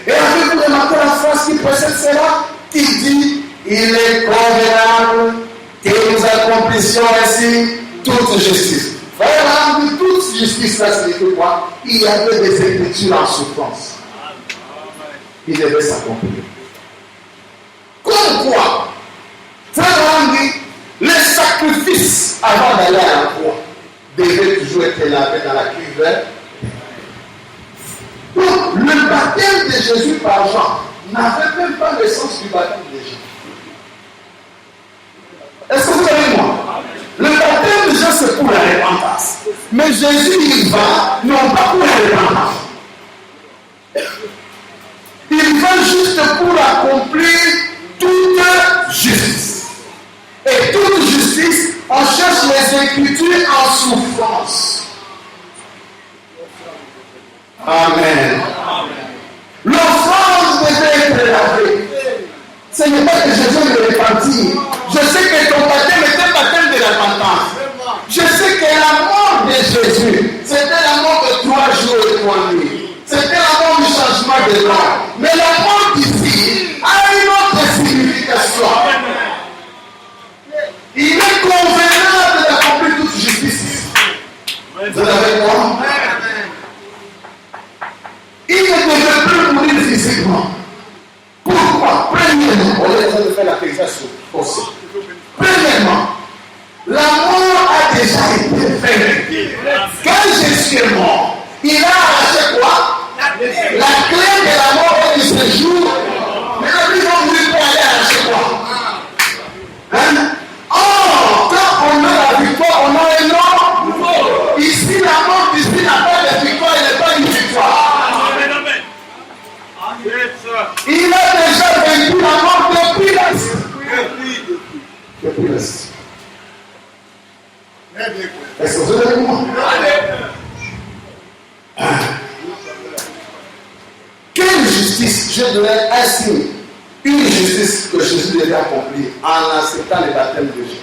Et avez-vous remarqué la phrase qui précède cela? Qui dit, il est convenable que nous accomplissions ainsi toute justice. Frère, toute justice, ça signifie quoi? Il y avait des écritures en souffrance. Il devait s'accomplir. Comme quoi, frère dit, les sacrifices avant d'aller à la croix devaient toujours être lavés dans la cuve. Donc, le baptême de Jésus par Jean n'avait même pas le sens du baptême de Jésus. Est-ce que vous savez moi? Le baptême de Jean, c'est pour la repentance. Mais Jésus, il va, non pas pour la repentance. Il va juste pour accomplir toute justice. Et toute justice, on cherche les Écritures en souffrance. Amen. L'offrande devait être lavée. Ce n'est pas que Jésus me repentit. Je sais que ton baptême était le baptême de la repentance. Je sais que la mort de Jésus, c'était la mort de 3 jours et 3 nuits. C'était la mort du changement de l'homme. Mais la mort d'ici a une autre signification. Il est convenable d'accomplir toute justice. Vous êtes avec moi? Il ne devait plus mourir physiquement. Pourquoi? Premièrement, on est en train de faire la présentation aussi. Premièrement, la mort a déjà été faite. Quand Jésus est mort, il a arraché quoi? La clé de la mort et du séjour. Mais la vie va mourir pour aller arracher quoi? Hein? Oh, quand on a la victoire, on a un nom. Ici, la mort d'ici n'a pas de victoire, il n'est pas une victoire. Il a déjà vaincu la mort depuis l'Est. Depuis l'Est. Est-ce que vous avez moi? Quelle justice? Je donnerai un signe. Une justice que Jésus devait accomplir en acceptant le baptême de Jésus.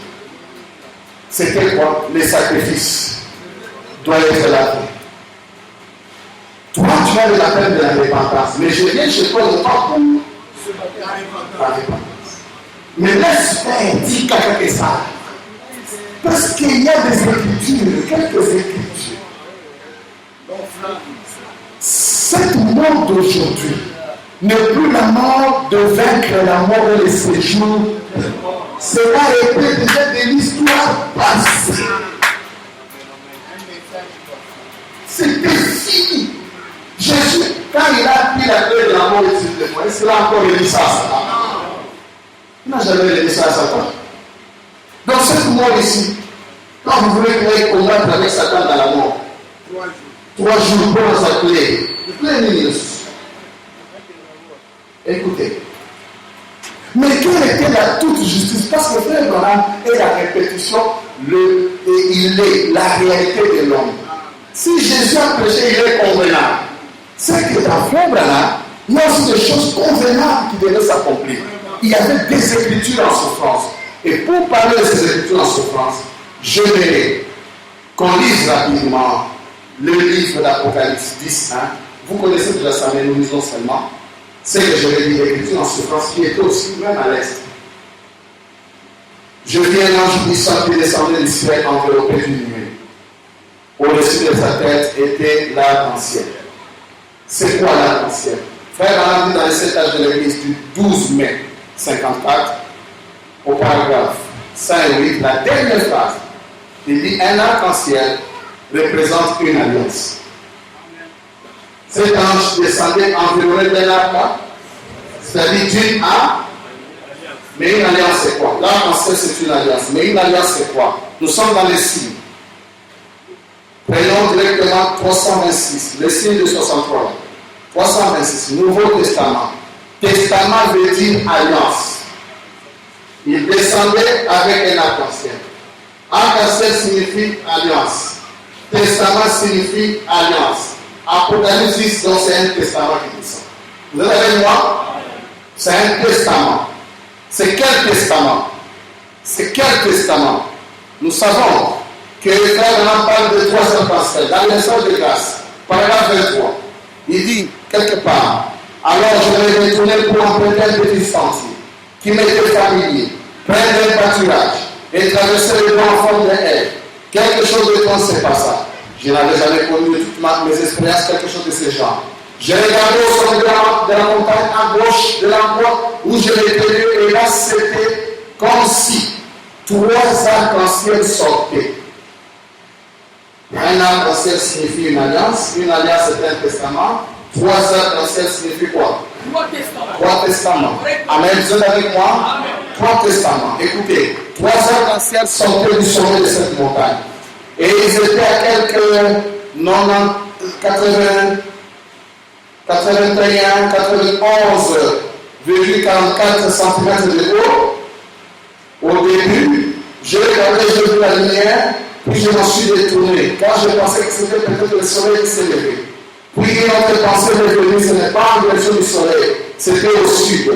C'était quoi? Les sacrifices doivent être lavés. Toi, tu as le baptême de la repentance. Mais je viens chez toi non pas pour la repentance. Mais laisse faire dire quelque chose. Parce qu'il y a des écritures, quelques écritures. Cette mort d'aujourd'hui n'est plus la mort de vaincre la mort et le séjour. Cela a été déjà de l'histoire passée. C'était fini. Jésus, quand il a pris la clé de la mort et du témoin, est-ce qu'il a encore remis ça à Satan? Il n'a jamais remis ça à Satan. Donc cette mort ici, quand vous voulez créer combattre avec Satan dans la mort, 3 jours pour sa clé, plein minutes. Écoutez. Mais quelle était la toute justice? Parce que frère Branham est la répétition, et il est la réalité de l'homme. Si Jésus a péché, il est convenable. C'est que dans frère Branham, il y a aussi des choses convenables qui devaient s'accomplir. Il y avait des écritures en souffrance. Et pour parler de ces écritures en souffrance, je vais qu'on lise rapidement le livre d'Apocalypse 10. Vous connaissez déjà ça, mais nous lisons seulement. C'est que je vais lire l'écriture en souffrance qui était aussi même à l'est. Je vis un ange puissant qui descendait du ciel enveloppé d'une nuée. Au-dessus de sa tête était l'arc-en-ciel. C'est quoi l'arc-en-ciel? Frère Alain dit dans les 7 âges de l'église du 12 mai 54, au paragraphe 5 et 8, la dernière phrase, il dit un arc-en-ciel représente une alliance. Cet ange descendait environné d'un arc, c'est-à-dire d'une arc. Mais une alliance c'est quoi? L'arc-en-ciel c'est une alliance. Mais une alliance c'est quoi? Nous sommes dans les signes. Prenons directement 326, le signe de 63. 326, Nouveau Testament. Testament veut dire alliance. Il descendait avec un arc-en-ciel. Arc-en-ciel signifie alliance. Testament signifie alliance. Apocalypse 10, donc c'est un testament qui descend. Vous êtes avec moi? C'est un testament. C'est quel testament? C'est quel testament? Nous savons que le frère Branham parle de 3 arcs-en-ciel dans le message de grâce, paragraphe 23. Il dit quelque part, alors je vais retourner pour emprunter un petit sentier qui m'était familier, prendre un pâturage et traverser le bois en forme de haie. Quelque chose de comme c'est pas ça. Je n'avais jamais connu de toutes mes expériences quelque chose de ce genre. J'ai regardé au sommet de la montagne à gauche de l'endroit où je m'étais tenu et là c'était comme si 3 arcs-en-ciel sortaient. Un arc-en-ciel signifie une alliance c'est un testament. 3 arcs-en-ciel signifie quoi? 3 testaments. Amen. Vous êtes avec moi? Amen. 3 testaments. Écoutez, 3 arcs-en-ciel sortaient du sommet de cette montagne. Et ils étaient à quelques 91,44 cm de haut. Au début, j'ai regardé, j'ai vu la lumière, puis je m'en suis détourné. Quand je pensais que c'était peut-être le soleil qui s'est levé. Puis une autre pensée m'est venue, ce n'est pas en direction du soleil, c'était au sud.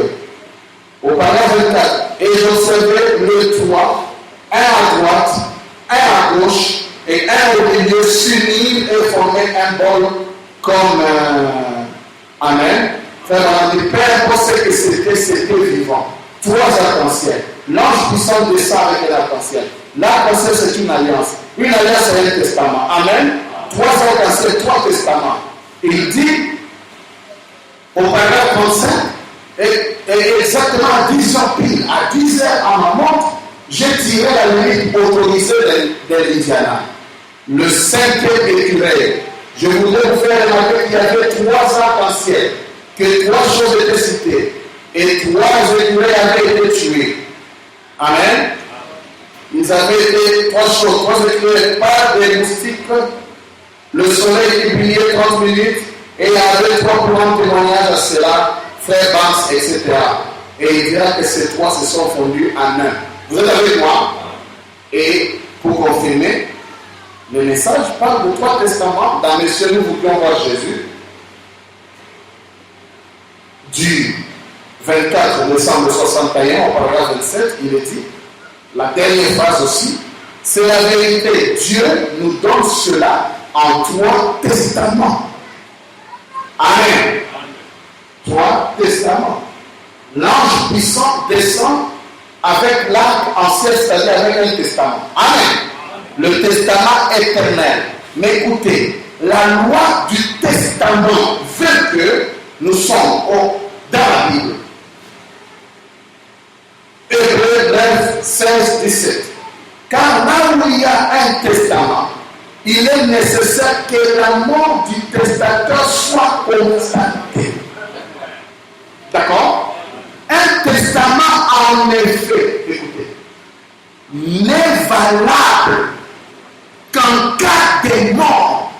Au paragraphe 24. Et j'observais le toit, un à droite, un à gauche, et un au milieu s'unir et former un bol comme Amen. Frère, on dit, peu importe ce que c'était vivant. 3 arcs-en-ciel. L'ange puissant descend avec l'arc-en-ciel. L'arc-en-ciel, c'est une alliance. Une alliance, c'est un testament. Amen. 3 arcs-en-ciel, 3 testaments. Il dit, au paragraphe 35, et exactement à 10 heures pile, à 10 heures à ma montre, j'ai tiré la limite autorisée de l'Indiana. Le 5e écureuil. Je voudrais vous faire remarquer qu'il y avait 3 arcs-en-ciel, que 3 choses étaient citées, et 3 écureuils avaient été tués. Amen. Ils avaient été 3 choses, 3 écureuils par des moustiques, le soleil qui brillait 30 minutes, et il y avait 3 points de témoignage à cela, frère Banks, etc. Et il dira que ces 3 se sont fondus en un. Vous êtes avec moi? Et pour confirmer, le message parle de 3 testaments. Dans Messieurs, nous voulions voir Jésus. Du 24 décembre 61, au paragraphe 27, il est dit, la dernière phrase aussi, c'est la vérité. Dieu nous donne cela en 3 testaments. Amen. 3 testaments. L'ange puissant descend avec l'arc ancien, c'est-à-dire avec un testament. Amen. Le testament éternel. Mais écoutez, la loi du testament veut que nous sommes dans la Bible. Hébreux 9, 16, 17. Car là où il y a un testament, il est nécessaire que la mort du testateur soit constatée. D'accord? Un testament, en effet, écoutez, n'est valable qu'en cas de mort,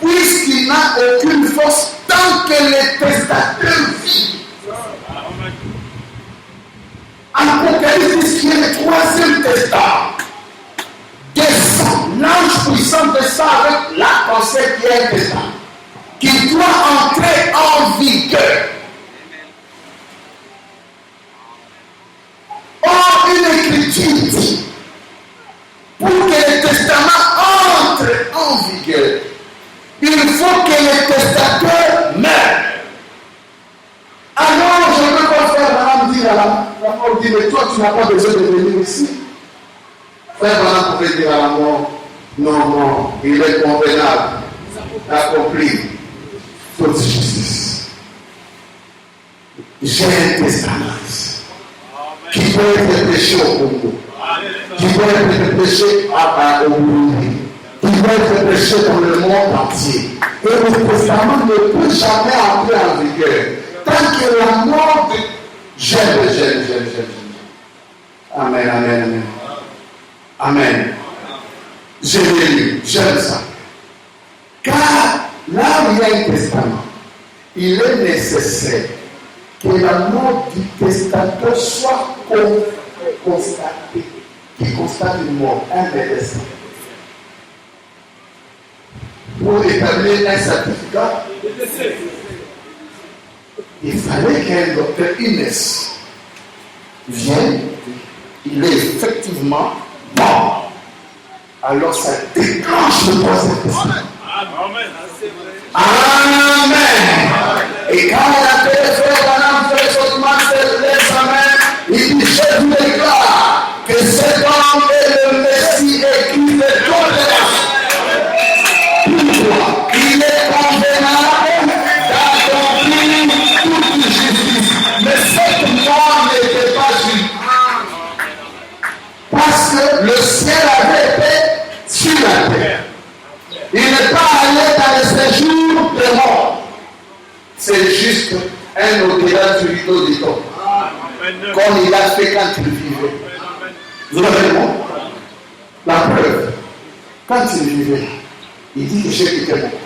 puisqu'il n'a aucune force tant que le testateur vit. Apocalypse, qui est le 3e testament, descend, l'ange puissant descend avec l'arc-en-ciel qui est un testament, qui doit entrer en vigueur. Or, une écriture dit, pour que le testament entre en vigueur, il faut que le testateur meure. Alors, je ne peux pas faire madame dire à la mort, dit, mais toi, tu n'as pas besoin de venir ici. Frère madame pouvait dire à la mort, non, il est convenable d'accomplir toute justice. J'ai un testament qui peut être péché au Congo, qui peut être péché au Burundi, qui peut être péché dans le monde entier. Et le testament ne peut jamais entrer en vigueur tant que la mort de... J'aime. Amen. Je l'ai lu, j'aime ça. Car là où il y a un testament, il est nécessaire que la mort du testateur soit constatée. Qui constate une mort, un médecin. Pour établir un certificat, il fallait qu'un docteur Inès vienne, il est effectivement mort. Alors ça déclenche le procès. Amen. Et quand la téléphone fait son l'examen, il dit, je vous déclare que cet homme est le Messie et qu'il est tolérant. Pourquoi? Il est convenable d'accomplir toute justice. Mais cette mort n'était pas juste. Parce que le ciel avait été sur la terre. Il n'est pas allé dans le séjour des morts. C'est juste un au-delà du rideau du temps. Comme il a fait quand il vivait. Vous avez le mot? La preuve. Quand il vivait, il dit que j'ai quitté mon corps.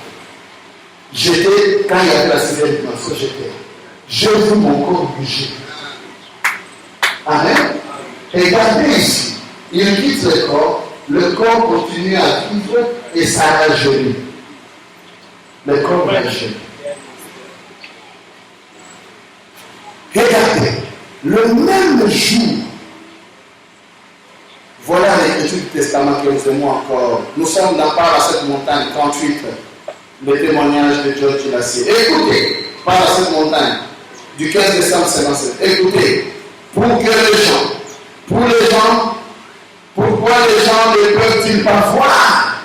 J'étais, quand il y avait la 6e dimension, j'étais. J'ai vu mon corps bouger. Amen. Et regardez ici. Il quitte le corps continue à vivre et ça rajeunit. Le corps rajeunit. Regardez, le même jour, voilà l'écriture du testament que nous aimons encore. Nous sommes dans par cette montagne 38, le témoignage de George Lassie. Écoutez, par cette montagne, du 15 décembre 57. Écoutez, pourquoi les gens ne peuvent-ils pas voir?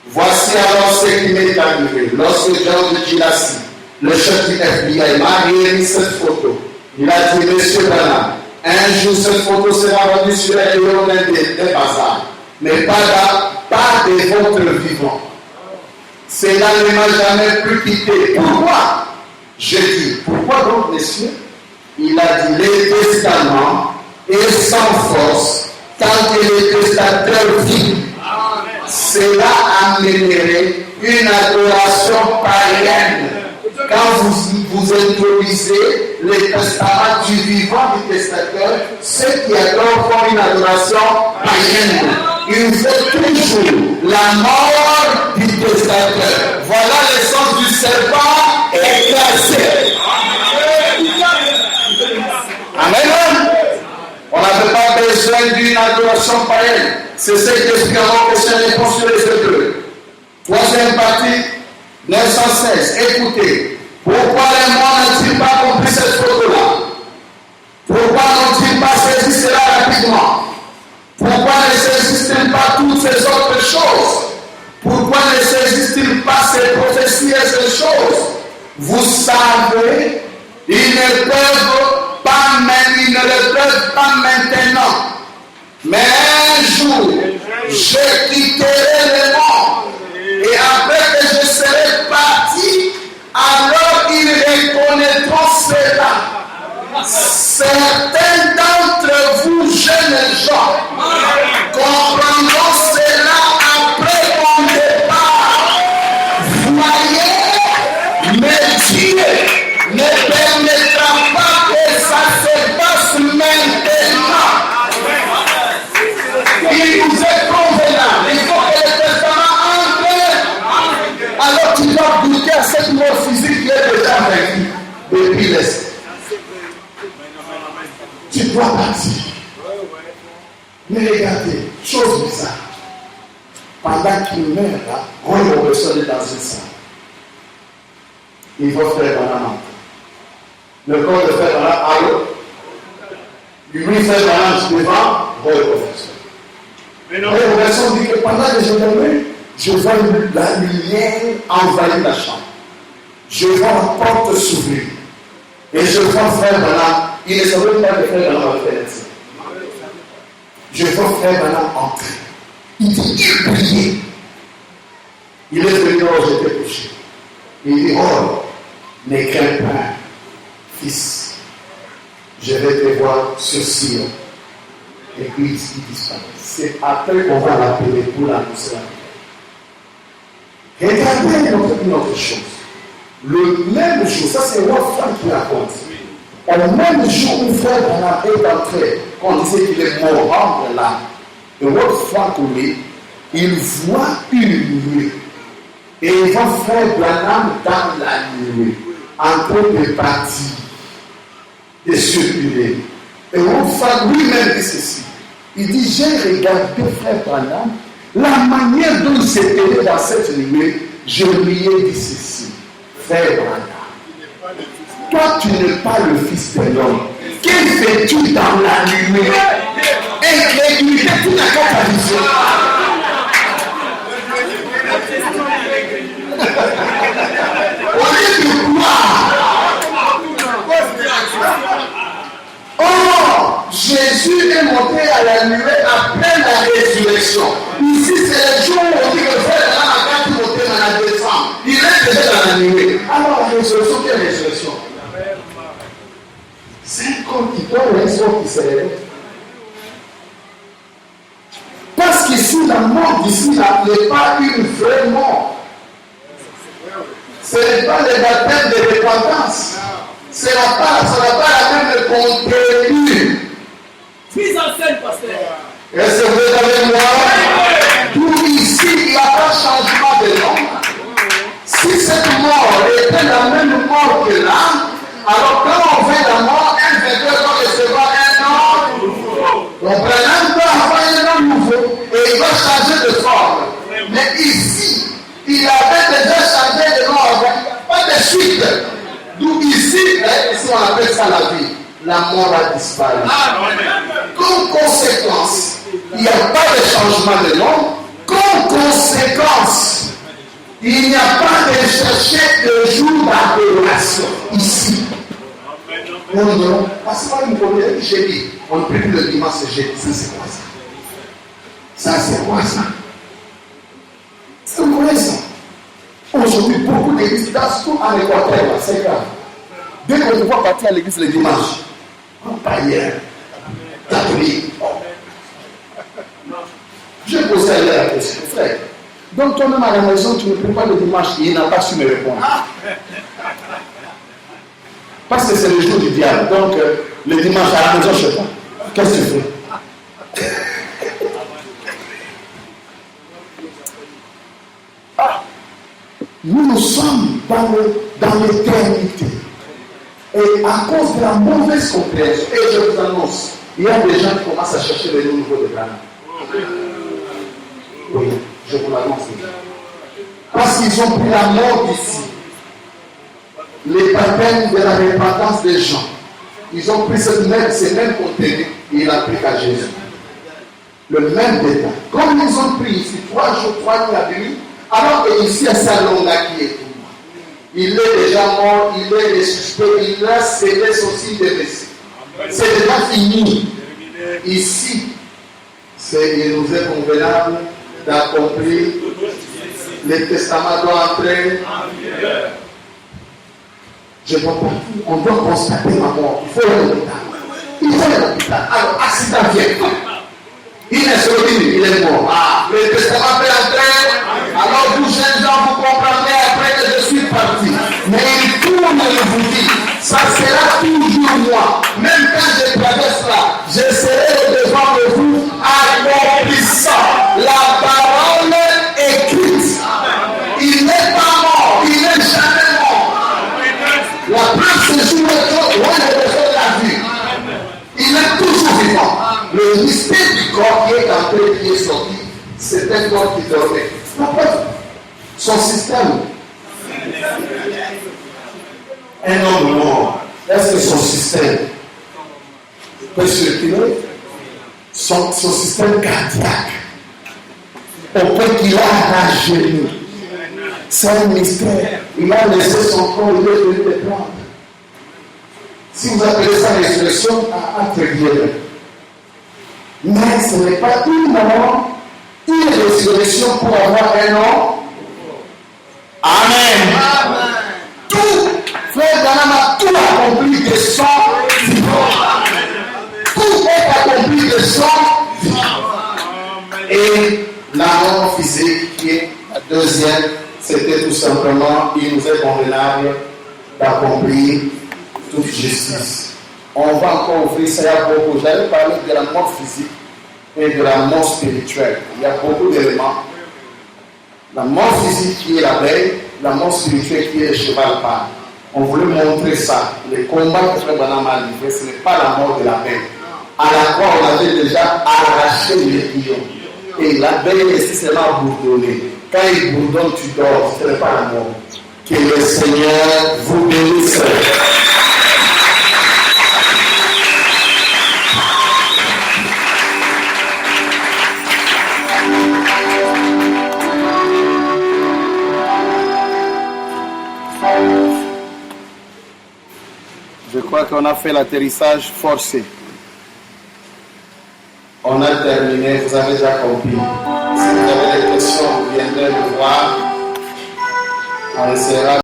Voici alors ce qui m'est arrivé. Lorsque George Gilassi, le chef du FBI, m'a réuni cette photo, il a dit, Monsieur Branham, un jour cette photo sera rendue sur les lions des bazars, mais pas de votre vivant. Cela ne m'a jamais plus quitté. Pourquoi? Je dis, pourquoi donc, messieurs? Il a dit, les testaments est sans force tant que le testateur vit. Cela amènerait une adoration païenne. Quand vous introduisez le testament du vivant du testateur, ceux qui adorent font une adoration païenne. Il faut toujours la mort du testateur. Voilà le sens du serpent écrasé. Amen. On n'avait pas besoin d'une adoration païenne. C'est ce que expliquons au prochain réponse sur les deux. Troisième partie, 9 verset 116. Écoutez. Pourquoi les morts n'ont-ils pas compris cette photo-là? Pourquoi n'ont-ils pas saisi cela rapidement? Pourquoi ne saisissent-ils pas toutes ces autres choses? Pourquoi ne saisissent-ils pas ces prophéties et ces choses? Vous savez, ils ne le peuvent pas maintenant. Mais un jour, je quitterai le monde. Et après que je serai parti, alors ils reconnaîtront cela. Certains d'entre vous, jeunes gens, comprendront cela après mon départ. Voyez, mais Dieu ne permettra pas que ça se passe maintenant. Il nous est convenable. Il faut que le testament entre. Alors tu dois goûter à cette mort physique qui est déjà vaincue depuis l'Est. Tu dois partir. Mais regardez, chose bizarre. Pendant qu'il meurt là, on le reçoit dans une salle. Il va faire Branham. Le corps de faire Branham, allô? Lui fait Branham devant, Roy professeur. Roy professeur dit que pendant que je dormais, je vois la lumière envahir la chambre. Je vois la porte s'ouvrir. Et je vois frère Branham. Il ne savait pas que frère Branham va faire ça. Je vois frère Branham entrer. Il dit, il priait. Il est venu où j'étais couché. Il dit, oh, ne crains pas, fils. Je vais te voir sur Sion. Et puis il disparaît. C'est après qu'on va l'appeler pour l'annoncer. Regardez une autre chose. Le même jour, ça c'est Roi Franck qui raconte. Au même jour où frère Branham est entré, quand on disait qu'il est mort, entre là, le Roi Franck, il voit une nuée. Et il va frère Branham dans la nuée, en train de partir, de circuler. Et Roi Franck lui-même dit ceci. Il dit, j'ai regardé frère Branham, la manière dont il s'est tenu dans cette nuée, je lui ai dit ceci. Frère Branham, toi tu n'es pas le fils de l'homme. Que fais-tu dans la nuée? Incrédulité, tu n'as qu'à ta vision. Au lieu de croire. Oh, Jésus est monté à la nuée après la résurrection. Ici, c'est le jour où on dit que frère Branham a quand il montait dans la descente. Il est déjà dans la nuée. Alors, la résurrection, quelle résurrection? C'est un corps qui dort et un corps qui se réveille. Parce qu'ici, la mort d'ici n'est pas une vraie mort. Ce n'est pas le baptême de repentance. Ça n'a pas la même contenu. Mise en scène, pasteur. Est-ce que vous êtes avec moi? Tout ici, il n'y a pas de changement de nom. Si cette mort était la même mort que là, alors quand on fait la mort, un vainqueur doit recevoir un nom. Donc Branham doit avoir un nom nouveau et il va changer de forme. Mais ici, il avait déjà changé de nom avant. Pas de suite. D'où ici, on appelle ça la vie. La mort a disparu. Comme conséquence, il n'y a pas de changement de nom. Comme conséquence, il n'y a pas de chercher de jour d'adoration ici. Non, non, parce que moi, je me connais, j'ai dit, on ne prie plus le dimanche, c'est jeudi. Ça, c'est quoi ça? Ça, c'est quoi ça? C'est une connaissance. Aujourd'hui, beaucoup d'églises, dans tout en Équateur, c'est grave. Dès qu'on voit partir à l'église le dimanche, on païen, catholique. Je posais à la question, frère. Donc, toi-même à la maison, tu ne pries pas le dimanche, il n'a pas su me répondre. Parce que c'est le jour du diable. Donc, le dimanche à la maison, je ne sais pas. Qu'est-ce que tu fais? Ah, nous sommes dans l'éternité. Et à cause de la mauvaise compréhension, et je vous annonce, il y a des gens qui commencent à chercher le nouveau de Branham. Oui, je vous l'annonce. Parce qu'ils ont pris la mort d'ici. les baptêmes de la repentance des gens. Ils ont pris ces mêmes contenus et ils l'appliquent à Jésus. Le même détail. Comme ils ont pris ici 3 jours, 3 nuits à nuit, alors qu'ici à Salonga qui est tout. Il est déjà mort, il est ressuscité, il a scellé son signe de Messie. C'est déjà fini. Ici, il nous est convenable d'accomplir. Le testament doit entrer. Je vois pas. On doit constater ma mort. Il faut aller à l'hôpital. Il faut aller à l'hôpital. Alors, accident vient. Il est sorti, il est mort. Ah, le testament peut entrer. Alors, vous jeunes gens, vous comprendrez après que je suis parti. Mais il tourne et vous dit, ça sera toujours moi. Même quand je traverse là, je serai devant de vous accomplissant la parole écrite. Il n'est pas mort, il n'est jamais mort. La preuve ce jour est loin de la vie. Il est toujours vivant. Le mystère du corps qui est entré, qui est sorti, c'est un corps qui dormait. Son système. Un homme mort, est-ce que son système peut circuler? Son système cardiaque, au point qu'il a arraché. C'est un mystère. Il a laissé son corps, il est venu le prendre. Si vous appelez ça résurrection, très bien. Mais ce n'est pas une mort, une résurrection pour avoir un nom. Amen. Amen. Tout, frère Branham a tout accompli de son vivant. Tout est accompli de son vivant. Et la mort physique, qui est la deuxième, c'était tout simplement, il nous est convenable d'accomplir toute justice. On va encore ouvrir ça, il y a beaucoup. J'allais parler de la mort physique et de la mort spirituelle. Il y a beaucoup d'éléments. La mort physique qui est la veille, la mort spirituelle qui est le cheval pâle. On voulait montrer ça. Le combat que Frère Branham a livré, ce n'est pas la mort de la veille. À la croix, on avait déjà arraché les lions. Et la veille est seulement bourdonné. Quand il bourdonne, tu dors. Ce n'est pas la mort. Que le Seigneur vous bénisse. Je crois qu'on a fait l'atterrissage forcé. On a terminé, vous avez déjà compris. Si vous avez des questions, vous viendrez me voir. On essaiera.